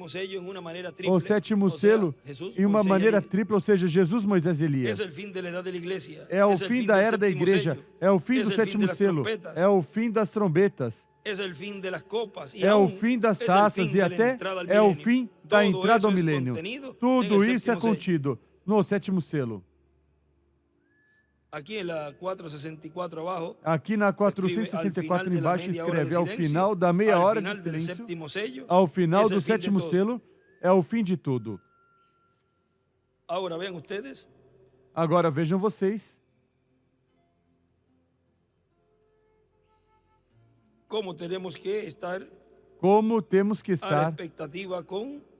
O sétimo selo, em uma maneira tripla, ou seja, Jesus, Moisés e Elias. É o fim da era da igreja. É o fim do sétimo selo. É o fim das trombetas. É o fim das taças e até é o fim da entrada ao milênio. Tudo isso é contido no sétimo selo. Aqui na 464 embaixo escreve, ao final da meia hora de silêncio, ao final do sétimo selo, é o fim de tudo. Agora vejam vocês. como temos que estar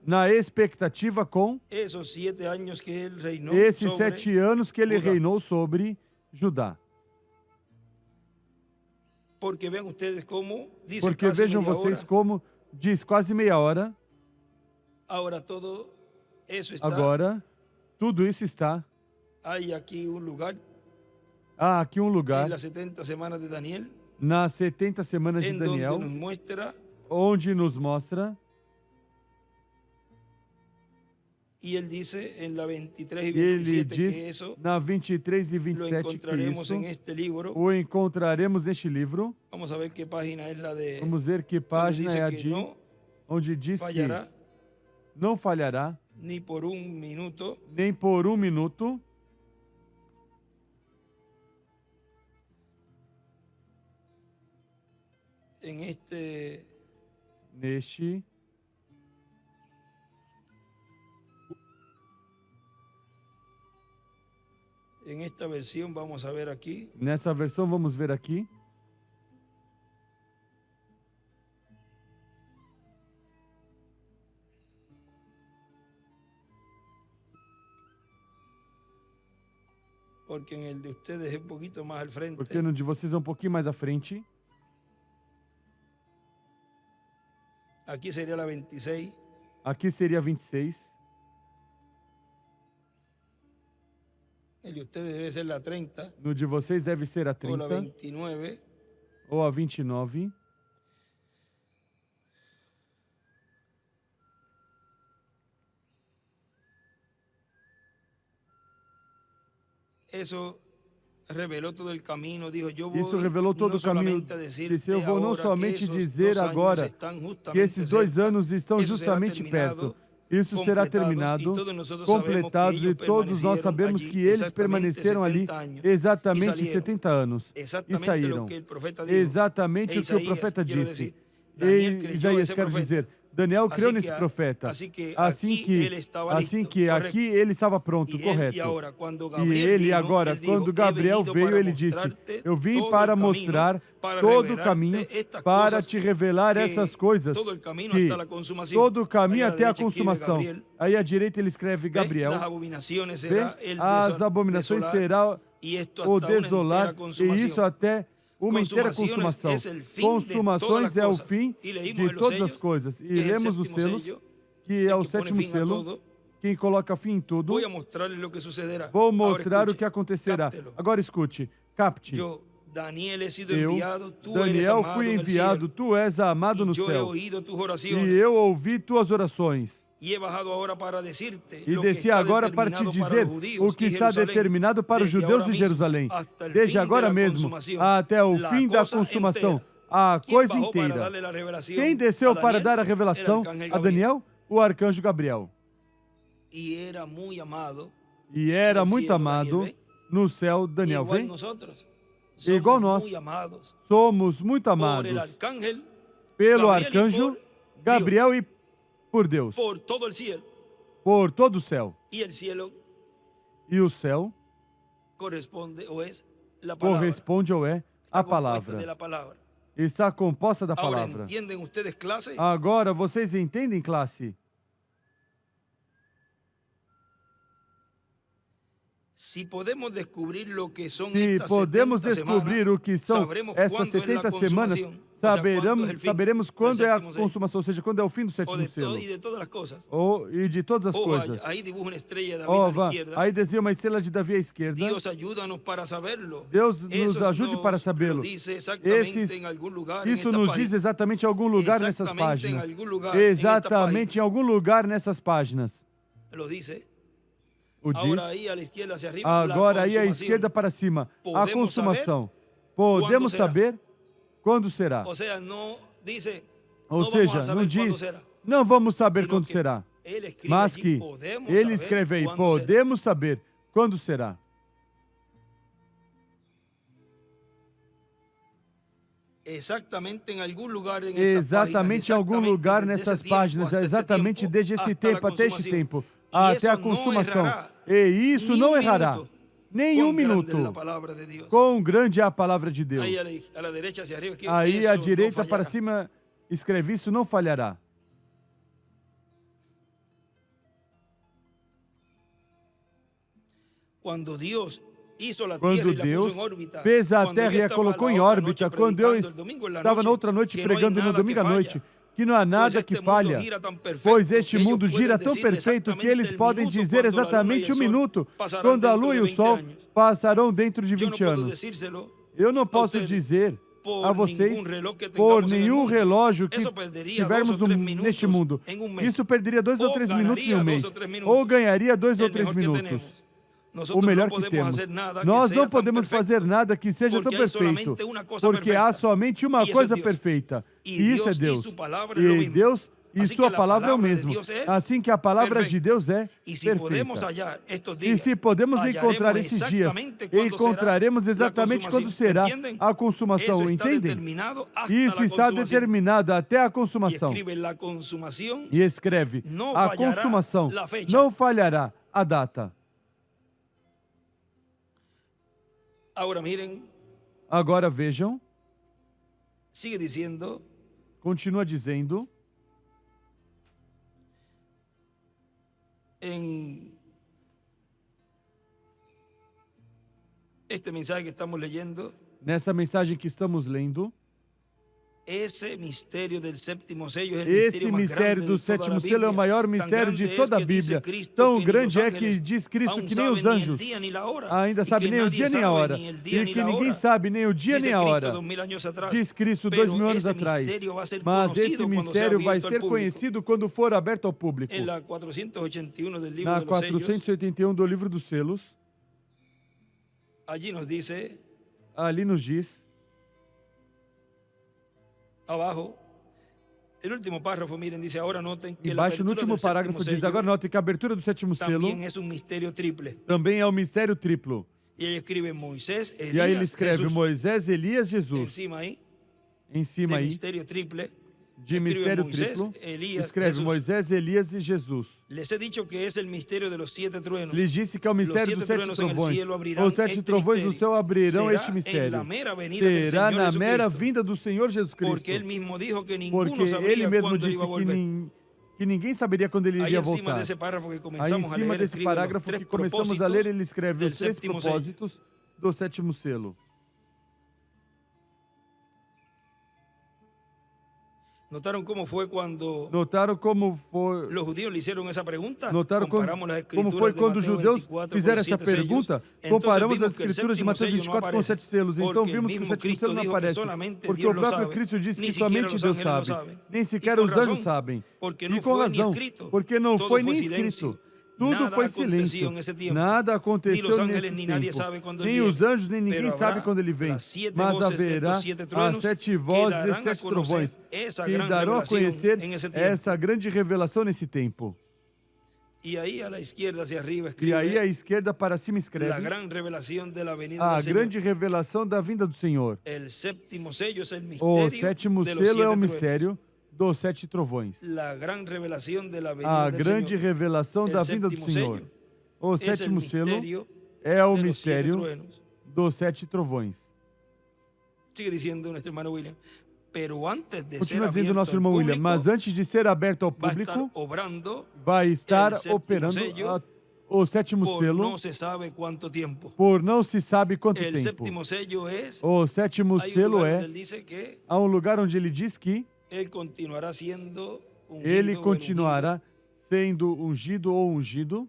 na expectativa com esses 7 anos que ele reinou esses 7 anos que ele reinou sobre Judá. Porque vejam vocês como diz quase meia hora. Agora, tudo isso está. Há aqui um lugar. Nas 70 semanas de Daniel. Nas 70 semanas de Daniel. Onde nos mostra. E ele diz na 23 e 27 que isso na 23 e 27 que isso o encontraremos neste livro. Vamos ver que página é a de onde diz que não falhará nem por um minuto. Nesta versão, vamos ver aqui. Nessa versão, vamos ver aqui. Porque no de vocês é um pouquinho mais à frente. Porque no de vocês é um pouquinho mais à frente. Aqui seria a 26. Aqui seria a 26. El de ustedes debe ser a 30. No de vocês deve ser a 30. Ou a 29. Ou a 29. Isso revelou todo o caminho. Isso revelou todo o caminho. Disse, eu vou não somente dizer agora que esses 2 anos estão justamente perto. Isso será terminado, completado, e todos nós sabemos que eles permaneceram ali exatamente 70 anos e saíram. Exatamente o que o profeta disse. Isaías quer dizer, Daniel creu nesse profeta. Assim que aqui ele estava pronto, correto. E ele agora, quando Gabriel veio, ele disse, eu vim para mostrar todo o caminho, para te revelar essas coisas, que todo o caminho até a consumação. Aí à direita ele escreve Gabriel. As abominações será o desolar, e isso até uma inteira consumação. Consumações é o fim de todas as coisas. E lemos os selos, que é o 7º selo, quem coloca fim em tudo. Vou mostrar o que acontecerá. Agora escute, capte. Daniel, fui enviado, tu és amado no céu. E eu ouvi tuas orações. E desci agora para te dizer o que está determinado para os judeus de Jerusalém, desde agora mesmo até o fim da consumação, a coisa inteira. Quem desceu para dar a revelação a Daniel? O arcanjo Gabriel. E era muito amado no céu. Daniel vem? Igual nós, somos muito amados pelo arcanjo Gabriel e por Deus, por todo o céu. E o céu corresponde ou é a palavra. Está composta da palavra. Agora, vocês entendem, classe? Se podemos descobrir o que são essas 70 semanas, saberemos quando é a consumação, ou seja, quando é o fim do 7º selo. E de todas as coisas. Aí desenha uma estrela de Davi à esquerda. Deus nos ajude para sabê-lo. Isso nos diz exatamente em algum lugar nessas páginas. Exatamente em algum lugar nessas páginas. O diz. Agora aí à esquerda para cima, a consumação. Podemos saber quando será. Ou seja, não diz, não vamos saber quando será, mas que ele escreve aí, podemos saber quando será. Exatamente em algum lugar nessas páginas, exatamente desde esse tempo até este tempo, até a consumação. E isso não errará. Nem um minuto. Quão grande é a palavra de Deus. Aí à direita para cima, escreve: isso não falhará. Quando Deus fez a Terra e a colocou em órbita, quando eu estava na outra noite pregando no domingo à noite, que não há nada que falha, pois este mundo gira tão perfeito que eles podem dizer exatamente um minuto, quando a lua e o sol passarão dentro de 20 anos. Eu não posso dizer a vocês por nenhum relógio que tivermos neste mundo. Isso perderia 2 ou 3 minutos em um mês, ou ganharia 2 ou 3 minutos. O melhor que temos. Nós não podemos fazer nada que seja tão perfeito, porque há somente uma coisa perfeita, e isso é Deus. E Deus e sua palavra é o mesmo. Assim que a palavra de Deus é perfeita. E se podemos encontrar esses dias, encontraremos exatamente quando será a consumação, entendem? Isso está determinado até a consumação. E escreve: a consumação não falhará a data. Agora vejam, continua dizendo, nessa mensagem que estamos lendo, esse mistério do sétimo selo é o maior mistério de toda a Bíblia. Tão grande é que diz Cristo que nem os anjos ainda sabem nem o dia nem a hora. E que ninguém sabe nem o dia nem a hora. Diz Cristo 2000 anos atrás. Mas esse mistério vai ser conhecido quando for aberto ao público. Na 481 do livro dos selos, ali nos diz, abaixo, embaixo, no último parágrafo, diz: agora notem que a abertura do sétimo selo também é um mistério triplo. E aí ele escreve Moisés, Elias, Jesus. Em cima aí, de mistério triplo, escreve Moisés, Elias e Jesus. Lhes disse que é o mistério dos 7 trovões. Os 7 trovões do céu abrirão este mistério. Será na mera vinda do Senhor Jesus Cristo. Porque ele mesmo disse que ninguém saberia quando ele iria voltar. Aí em cima desse parágrafo que começamos a ler, ele escreve os 3 propósitos do sétimo selo. Notaram como foi quando os judeus fizeram essa pergunta? Comparamos as escrituras de Mateus 24 com os 7 selos. Então vimos que o sétimo selo não aparece, porque o próprio Cristo disse que somente Deus sabe, nem sequer os anjos sabem. E com razão, porque não foi nem escrito. Tudo foi silêncio. Nada aconteceu nesse tempo. Nem os anjos, nem ninguém sabe quando ele vem. Mas haverá as 7 vozes e 7 trovões que darão a conhecer essa grande revelação nesse tempo. E aí à esquerda para cima escreve: a grande revelação da vinda do Senhor. O sétimo selo é o mistério dos 7 trovões. A grande revelação da vinda do Senhor. O sétimo selo é o mistério dos 7 trovões. Continua dizendo o nosso irmão William, mas antes de ser aberto ao público, vai estar operando o sétimo selo por não se sabe quanto tempo. O sétimo selo é a um lugar onde ele diz que ele continuará sendo ungido ou ungido.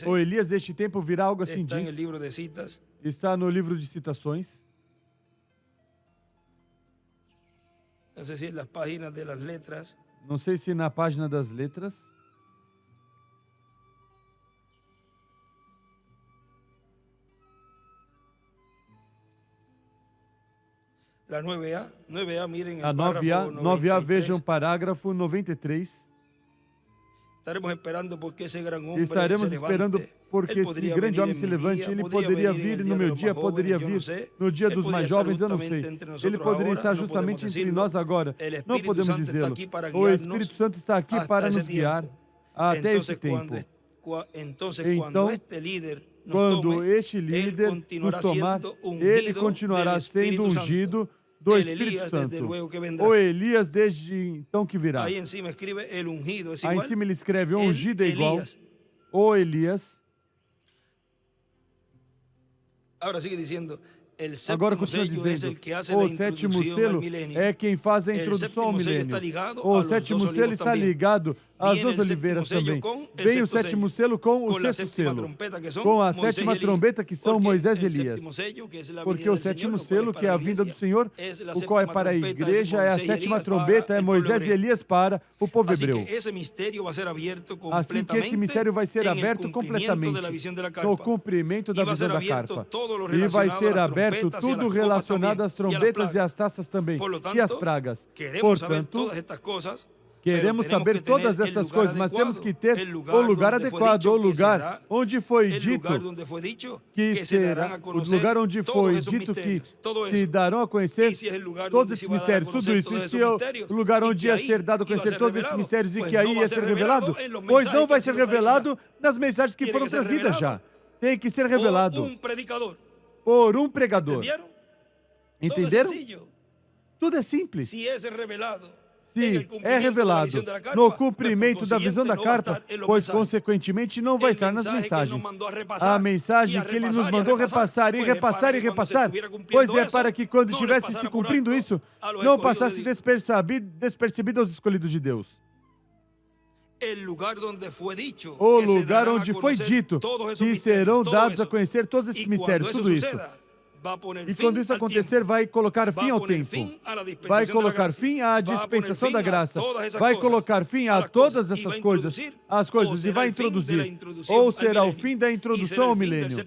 O Elias deste tempo virá, algo assim diz. Está no livro de citações. Não sei se na página das letras. A 9A, vejam o parágrafo 93. Estaremos esperando porque esse grande homem se levante. Ele poderia vir no meu dia, poderia vir no dia dos mais jovens, eu não sei. Ele poderia estar justamente entre nós agora. Não podemos dizê-lo. O Espírito Santo está aqui para nos guiar até esse tempo. Então, quando este líder nos tomar, ele continuará sendo ungido do Espírito Santo. O Elias desde então que virá. Aí em cima escreve el ungido, Aí em cima ele escreve ungido é igual. O Elias. Agora sigue dizendo. Agora continua dizendo, o sétimo selo é quem faz a introdução ao milênio. O sétimo selo está ligado às duas oliveiras também. Vem o sétimo selo com o sexto selo, com a sétima trombeta que são Moisés e Elias. Porque o sétimo selo, que é a vinda do Senhor, o qual é para a igreja, é a sétima trombeta, é Moisés e Elias para o povo hebreu. Assim que esse mistério vai ser aberto completamente no cumprimento da visão da carpa. E vai ser aberto tudo relacionado às trombetas e às taças também, e às pragas. Portanto, queremos saber todas essas coisas, mas temos que ter o lugar adequado, o lugar onde foi dito que será, o lugar onde foi dito que se darão a conhecer todos esses mistérios, tudo isso. E se é o lugar onde ia ser dado a conhecer todos esses mistérios e que aí ia ser revelado, pois não vai ser revelado nas mensagens que foram trazidas já. Tem que ser revelado por um pregador. Entenderam? Tudo é simples. Se é revelado no cumprimento da visão da carta, pois consequentemente não vai estar nas mensagens. A mensagem que ele nos mandou repassar e repassar e repassar, pois é para que quando estivesse se cumprindo isso, não passasse despercebido aos escolhidos de Deus. O lugar onde foi dito que serão dados a conhecer todos esses mistérios, tudo isso. E quando isso acontecer, vai colocar fim ao tempo. Vai colocar fim à dispensação da graça. Vai colocar fim a todas essas coisas, e vai introduzir. Ou será o fim da introdução ao milênio.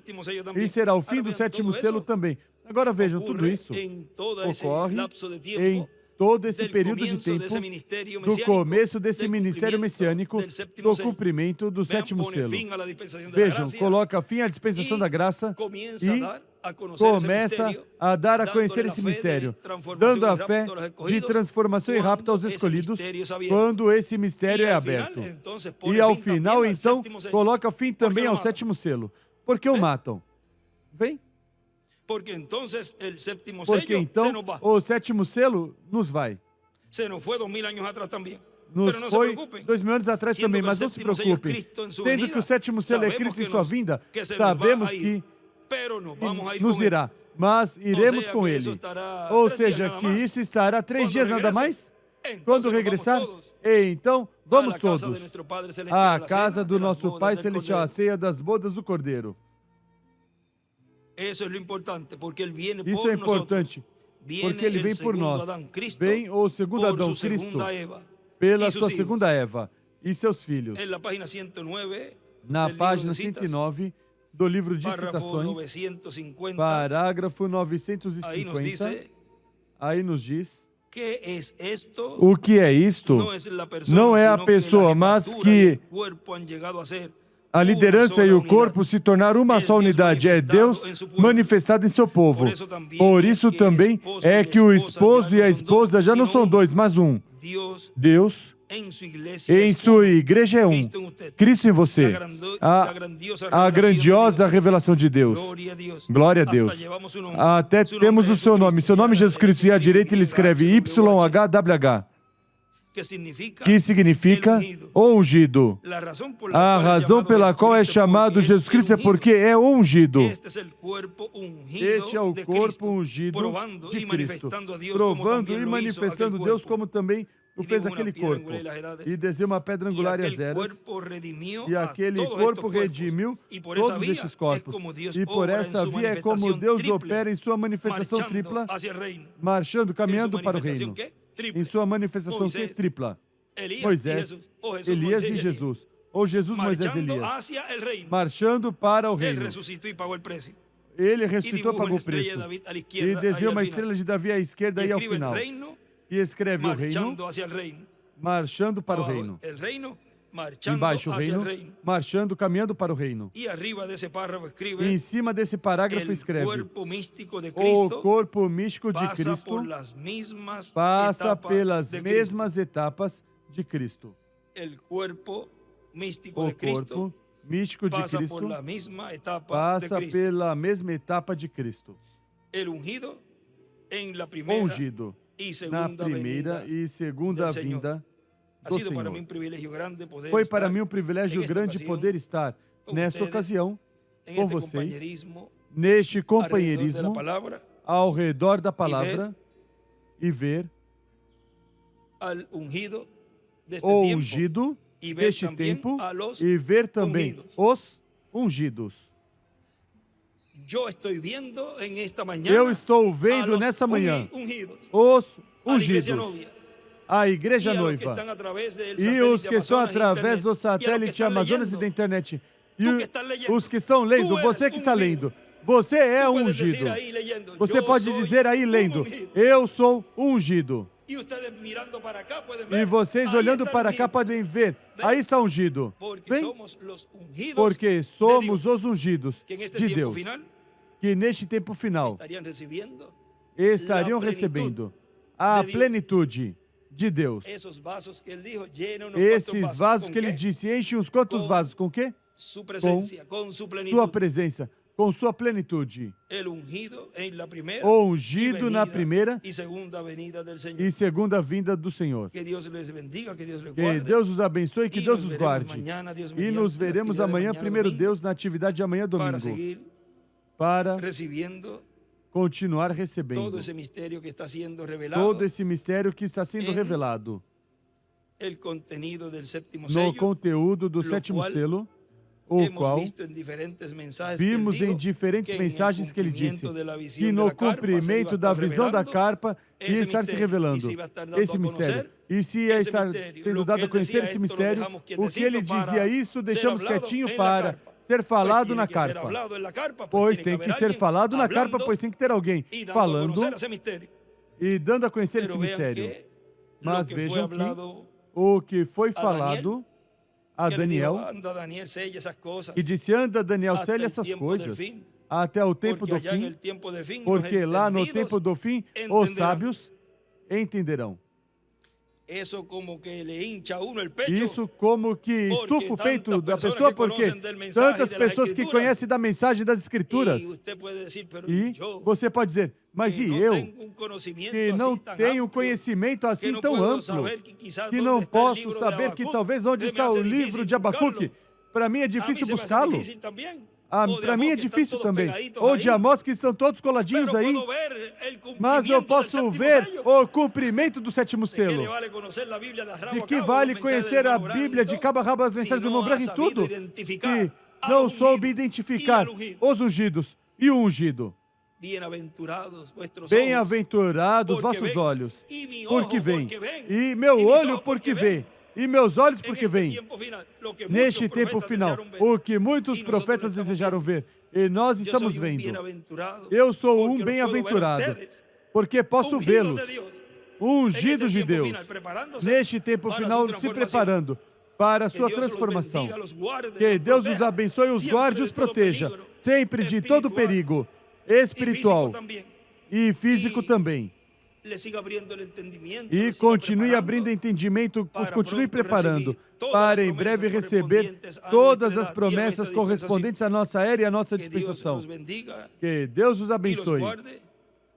E será o fim do sétimo selo também. Agora vejam, tudo isso ocorre em todo esse período de tempo, do começo desse ministério messiânico, do cumprimento do sétimo selo. Vejam, coloca fim à dispensação da graça e começa a dar a conhecer esse mistério, dando a fé de transformação e rapto aos escolhidos, quando esse mistério é aberto. E ao final, então, coloca fim também ao sétimo selo. Por que o matam? Vem. Porque então o sétimo selo nos vai. Nos foi 2000 anos atrás também, mas não se preocupem. Sendo que o sétimo selo é Cristo em sua vinda, sabemos que nos irá, mas iremos com Ele. Ou seja, que isso estará 3 dias nada mais? Quando regressar? Então, vamos todos à casa do nosso Pai Celestial, a ceia das bodas do Cordeiro. Isso é importante, porque Ele vem por nós. Vem o segundo Adão, Cristo, pela sua segunda Eva e seus filhos. Na página 109 do livro de Citações, parágrafo 950, aí nos diz: o que é isto? Não é a pessoa, mas que a liderança e o corpo se tornaram uma só unidade. É Deus manifestado em seu povo. Por isso também é que o esposo e a esposa já não são dois, mas um. Deus em sua igreja é um. Cristo em você. A grandiosa revelação de Deus. Glória a Deus. Até temos o seu nome. Seu nome é Jesus Cristo. E à direita ele escreve YHWH. Que significa o ungido. A razão pela qual é chamado Jesus Cristo é porque é ungido. Este é o corpo ungido de Cristo, provando e manifestando Deus como também o fez aquele corpo. E desenha uma pedra angular e as eras. E aquele corpo redimiu todos estes corpos. E por essa via é como Deus opera em sua manifestação tripla, marchando, caminhando para o reino. Em sua manifestação tripla. Moisés, Elias e Jesus. Ou Jesus, Moisés e Elias. Marchando para o reino. Ele ressuscitou e pagou o preço. E desenha uma estrela de Davi à esquerda e ao final. E escreve o reino, marchando para o reino. Embaixo o reino, marchando, caminhando para o reino. E em cima desse parágrafo escreve: o corpo místico de Cristo passa pelas mesmas etapas de Cristo. O corpo místico de pasa Cristo por la misma etapa de passa Cristo. pela mesma etapa de Cristo. El ungido en la primera Ungido y na segunda primeira venida e segunda del Señor. vinda Ha do sido para mí Senhor. un privilegio grande poder Foi para estar mim um privilégio en esta grande ocasión poder estar con nesta ustedes, ocasião en com este vocês, compañerismo neste alrededor de la companheirismo palabra, ao redor da palavra e ver al ungido de este o tiempo ungido y ver deste también tempo a los e ver também ungidos. os ungidos. Yo estoy viendo en esta mañana Eu estou a vendo los nessa manhã ungidos, os a la iglesia ungidos, novia, a y igreja a los que noiva están a través del e os satélite que estão Amazonas e através internet, do y a los que satélite están Amazonas e leyendo. da internet. E Tú que estás leyendo, os que estão lendo, tú eres você que está ungido. lendo, você é Tú puedes ungido. decir ahí leyendo, Você yo pode soy dizer aí un lendo, ungido. eu sou ungido. Y ustedes mirando para acá pueden E ver, vocês ahí olhando está para cá ungido. podem ver, Ven. aí está ungido. Porque Vem, somos los ungidos porque de somos Dios, os ungidos que en este de tiempo Deus, final que neste tempo final estarían recibiendo estariam la recebendo a de Deus. plenitude de Deus. esos vasos que él dijo, llena unos Esses cuantos vasos ¿con que ele qué? disse, enche uns quantos Com vasos? Com o quê? Su presencia, con su Sua plenitud. presença, com sua plenitude. El ungido en la primera O y ungido na venida primeira y segunda venida del Señor. e segunda vinda do Senhor. Que Dios les bendiga, que Dios les Que guarde. Deus os abençoe e que Y Deus nos os veremos guarde. mañana, Dios E mediante, nos na veremos actividad de amanhã, mañana, primeiro domingo, Deus, na atividade de amanhã, para domingo, seguir para recibiendo continuar recebendo todo ese misterio que está siendo revelado, todo esse mistério que está sendo em revelado el contenido del séptimo no sello. conteúdo do lo sétimo qual selo, o hemos qual visto en diferentes mensajes vimos que él em dijo, diferentes que en el mensagens que ele disse cumplimiento de la visión que de no la carpa se iba a cumprimento da estar visão da revelando carpa ia esse estar se mistério, revelando e se iba a estar dando esse a mistério. conhecer E se ia esse estar mistério. sendo Lo dado que a él conhecer decía, esse esto lo mistério, dejamos o que ele quietecito para dizia, isso ser deixamos hablado quietinho en la para carpa. ser falado Pues na tiene que ser carpa. hablado en la carpa, Pois tiene tem haber que ser alguien falado na carpa, hablando pois tem que ter alguém y dando a falando conocer ese misterio. e dando a conhecer Pero esse vean mistério. que Mas lo que fue vejam que hablado o que foi a falado a que le dijo, Daniel, anda Daniel, sella esas cosas que disse, anda Daniel, hasta selha el essas tiempo del coisas fin, até o tempo porque do allá en fim, el tiempo del fin los porque lá no entendidos tempo do fim os entenderão. sábios entenderão. Eso como que le hincha a uno el pecho. Isso como que Porque estufa o peito tantas da pessoas pessoa, que porque conhecem del mensaje tantas de las pessoas que escrituras. conhecem da mensagem das Escrituras. Y usted puede decir, pero E yo, você pode dizer, mas que e no eu, tengo un conocimiento que así não tan tenho amplio, conhecimento que assim no tão puedo amplo, saber que quizás que dónde não está el posso libro de saber que Habacuc, talvez onde que me está hace o livro difícil de Abacuque. buscarlo. Para mim é A mí difícil se me hace buscá-lo. difícil también. O de Para mim é Amós, que están difícil todos também. pegaditos Ou ahí. de Amós, que estão todos coladinhos Pero aí. puedo ver el Mas eu cumplimiento del posso séptimo ver sello. o cumprimento do sétimo ¿De qué le selo. vale conocer la Biblia de rabo De a que cabo, vale los mensajes conhecer del a hermano Branham Bíblia y de todo? cabo a rabo, as Si mensagens do no irmão Branham ha e sabido tudo, identificar se al não ungido soube y identificar al ungido. os ungidos e o ungido. Bienaventurados vuestros ojos, Bem-aventurados porque vossos ven, olhos, y mi ojo porque vem, porque ven, e meu y mis olho ojos porque porque vê, ven. e meus olhos En porque este vêm. tiempo final, lo que Neste muchos tempo profetas final, desearon ver. o que muitos E nós profetas estamos desejaram vendo. ver, e nós Yo estamos soy un vendo. bienaventurado, Eu sou porque um los puedo ver a bem-aventurado, ustedes, porque posso ungidos vê-los, de Dios, ungidos en de este tiempo Deus, final, preparándose neste tempo para final su se transformación. preparando para a Que sua Dios los transformação. bendiga, los guarde, Que los Deus os proteja, abençoe, os siempre guarde e de os todo proteja, peligro, sempre de todo espiritual perigo y físico espiritual también. e físico E também. Le siga abriendo el entendimiento, E lo siga continue preparando abrindo entendimento, para continue pronto preparando receber todas para as em breve promessas receber correspondentes a todas nossa as edad e a promessas nossa correspondentes à nossa era e à nossa Que Dios dispensação. los bendiga Que Deus os y los abençoe guarde.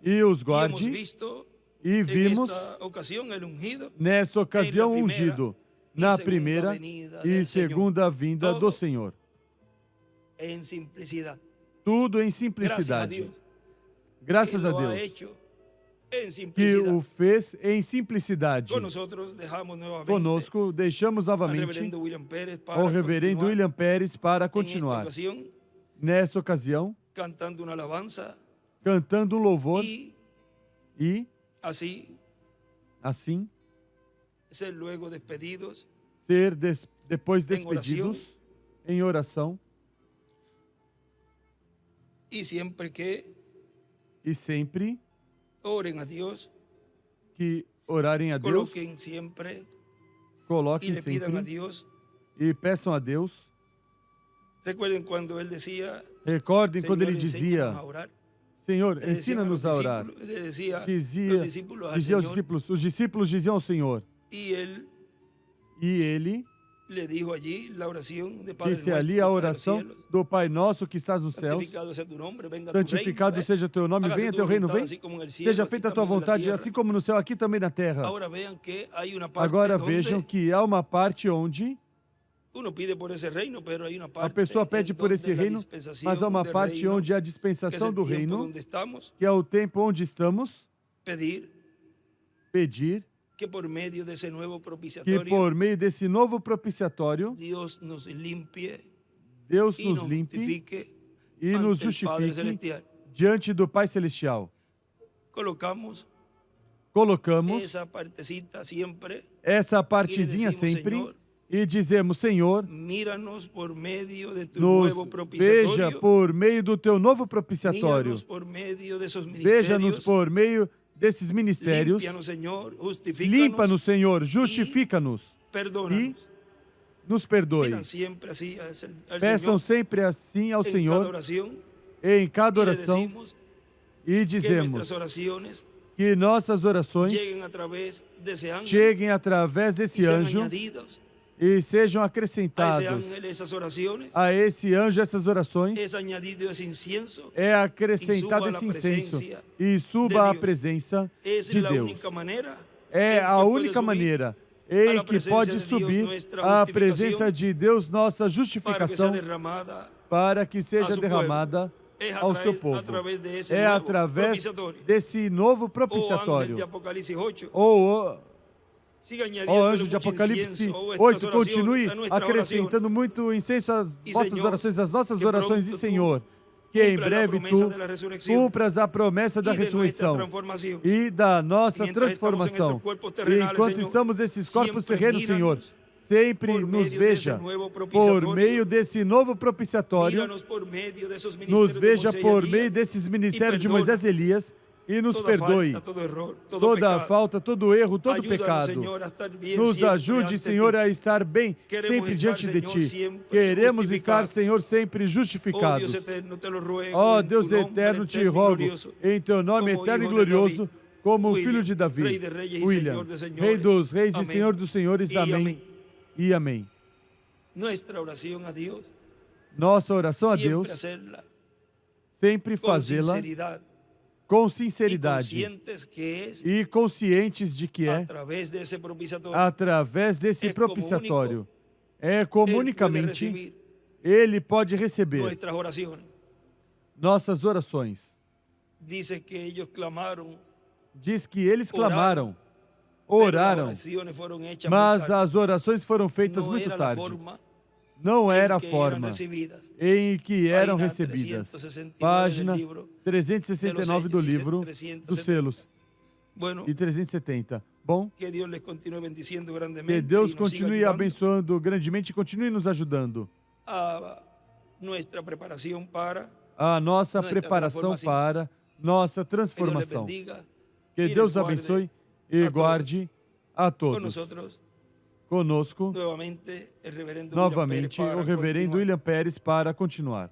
e os Y hemos guarde. visto E en vimos esta ocasión el ungido nesta ocasião primeira ungido e na segunda primeira venida e del segunda vinda do Todo Senhor. en simplicidad. Tudo em Gracias a simplicidade. Dios. Graças que a lo ha Deus hecho en que simplicidad. o fez em simplicidade. Con nosotros dejamos nuevamente Conosco, deixamos al novamente reverendo William Pérez para ao reverendo continuar William Pérez para en esta continuar. ocasión Nessa ocasião, cantando una alabanza cantando um louvor y e, así assim, ser luego despedidos ser depois Em despedidos em oração y siempre que e sempre oren a Dios, que orarem a Deus, coloquen siempre y coloquem le pidan a sempre Dios. e peçam a Deus. Recuerden cuando él decía, Recordem quando Señor, ele dizia, enséñanos a orar. Senhor, Le decían ensina-nos a orar. Le decía Dizia, los discípulos al dizia aos Señor discípulos, os discípulos diziam ao Senhor, y él e ele le dijo allí la oración de Padre Disse Nuestro ali que a está en los oração cielos. do Pai Nosso que estás nos céus. Santificado sea tu nombre, venga tu Santificado reino, seja teu nome, hágase venha tu teu reino, voluntad, vem. así como en el cielo, Seja aquí feita a tua también en la vontade, tierra. assim como no céu, aqui também na terra. Ahora vean que hay una parte Agora donde vejam que há uma parte onde uno pide por ese reino, pero hay una parte a pessoa pede en por donde esse la reino, dispensación mas há uma del parte reino, onde há a que es dispensação el do tiempo reino, donde estamos, que é o tempo onde estamos, pedir pedir que por medio de ese nuevo que propiciatorio por meio desse novo propiciatório, Dios nos limpie Deus y nos nos limpe justifique e ante nos el Padre justifique Celestial. diante do Pai Celestial. Colocamos Colocamos esa partecita siempre essa y le partezinha decimos, sempre Señor, e dizemos, Senhor, míranos por medio de tu nos nuevo veja propiciatorio, por meio do teu novo propiciatório. míranos por medio de esos Veja-nos ministerios, por meio desses ministérios. límpianos, Señor, justifícanos, Limpa-nos, Senhor, justifica-nos e perdónanos. nos perdoe. Pidan siempre así al Peçam Señor sempre assim ao en cada Senhor oración em cada y le oração decimos e que dizemos nuestras oraciones que nossas orações lleguen a través de ese ángel cheguem através y desse sean anjo añadidos e sejam a ese acrescentados ángel esas oraciones, a esse anjo essas orações. es añadido ese incienso, É acrescentado suba esse la incenso presencia e suba de a Deus. presença es de la Deus. única manera É en a que puede única subir maneira a em la que presencia pode de Dios subir nuestra a justificación, presença de Deus, nossa para que sea justificação, derramada para que a seja su derramada es ao seu a povo. través de ese É nuevo através propiciatorio. desse novo Oh ángel propiciatório. de Apocalipsis 8, Ou siga ó añadiendo anjo de Apocalipse 8, continue acrescentando muito incenso às E, vossas Senhor, orações, às nossas que orações, pronto e tu Senhor, que em cumpla la breve promesa tu de la resurrección cumpras a promessa da y de nuestra ressurreição transformación. e da nossa E mientras estamos en transformação. estos cuerpos E terrenales, enquanto Senhor, estamos nesses corpos siempre terrenos, Senhor, míranos sempre por nos medio veja desse nuevo por propiciatorio. meio desse novo propiciatório, Míranos por medio de esos nos ministerios de veja Moisés y por Elías, meio desses ministérios de perdona Moisés e Elias e nos toda perdoe falta, todo error, todo toda pecado. falta, todo erro, todo Ayúdanos, pecado. Senhor, a estar bien Nos siempre ajude, ante Senhor, ti. a estar bem Queremos sempre estar, diante de Senhor, Ti. sempre Queremos estar, justificados. Senhor, sempre Oh justificados. Dios eterno, te lo ruego Ó en Deus tu nombre eterno, te eterno y rogo, glorioso, em Teu nome como eterno e hijo de glorioso, David, como William, filho de Davi, Rei de Reis e William, Senhor de Senhores. Rei dos Reis e Amém. Senhor dos Senhores. E Amém. amém. E amém. Nuestra oración a Dios, Nossa oração a siempre Deus, hacerla sempre con fazê-la sinceridad com y sinceridade conscientes que es e conscientes de que a é través de ese propiciatorio. através desse É como propiciatório. É Él como puede unicamente recibir Ele pode receber nuestras oraciones. nossas orações. Dice que ellos clamaron, Diz que eles Oraram, clamaram, pero las oraram, oraciones fueron hechas mas muy tarde. as orações foram feitas No muito era la tarde. forma Não en era a que eran forma recibidas. em que eram Página recebidas. 369 Página del libro 369 do de los sellos, livro 370. dos selos Bueno, e 370. Bom, que Dios les continúe bendiciendo que grandemente Deus y nos siga continue ayudando abençoando grandemente e continue nos ajudando. a nuestra preparación para A nossa Nuestra preparação transformação. para nossa que Dios les transformação. bendiga Que y Deus les guarde abençoe e a todos. guarde a con todos. nosotros Conosco, nuevamente el reverendo novamente, William Pérez o para reverendo continuar. William Pérez para continuar.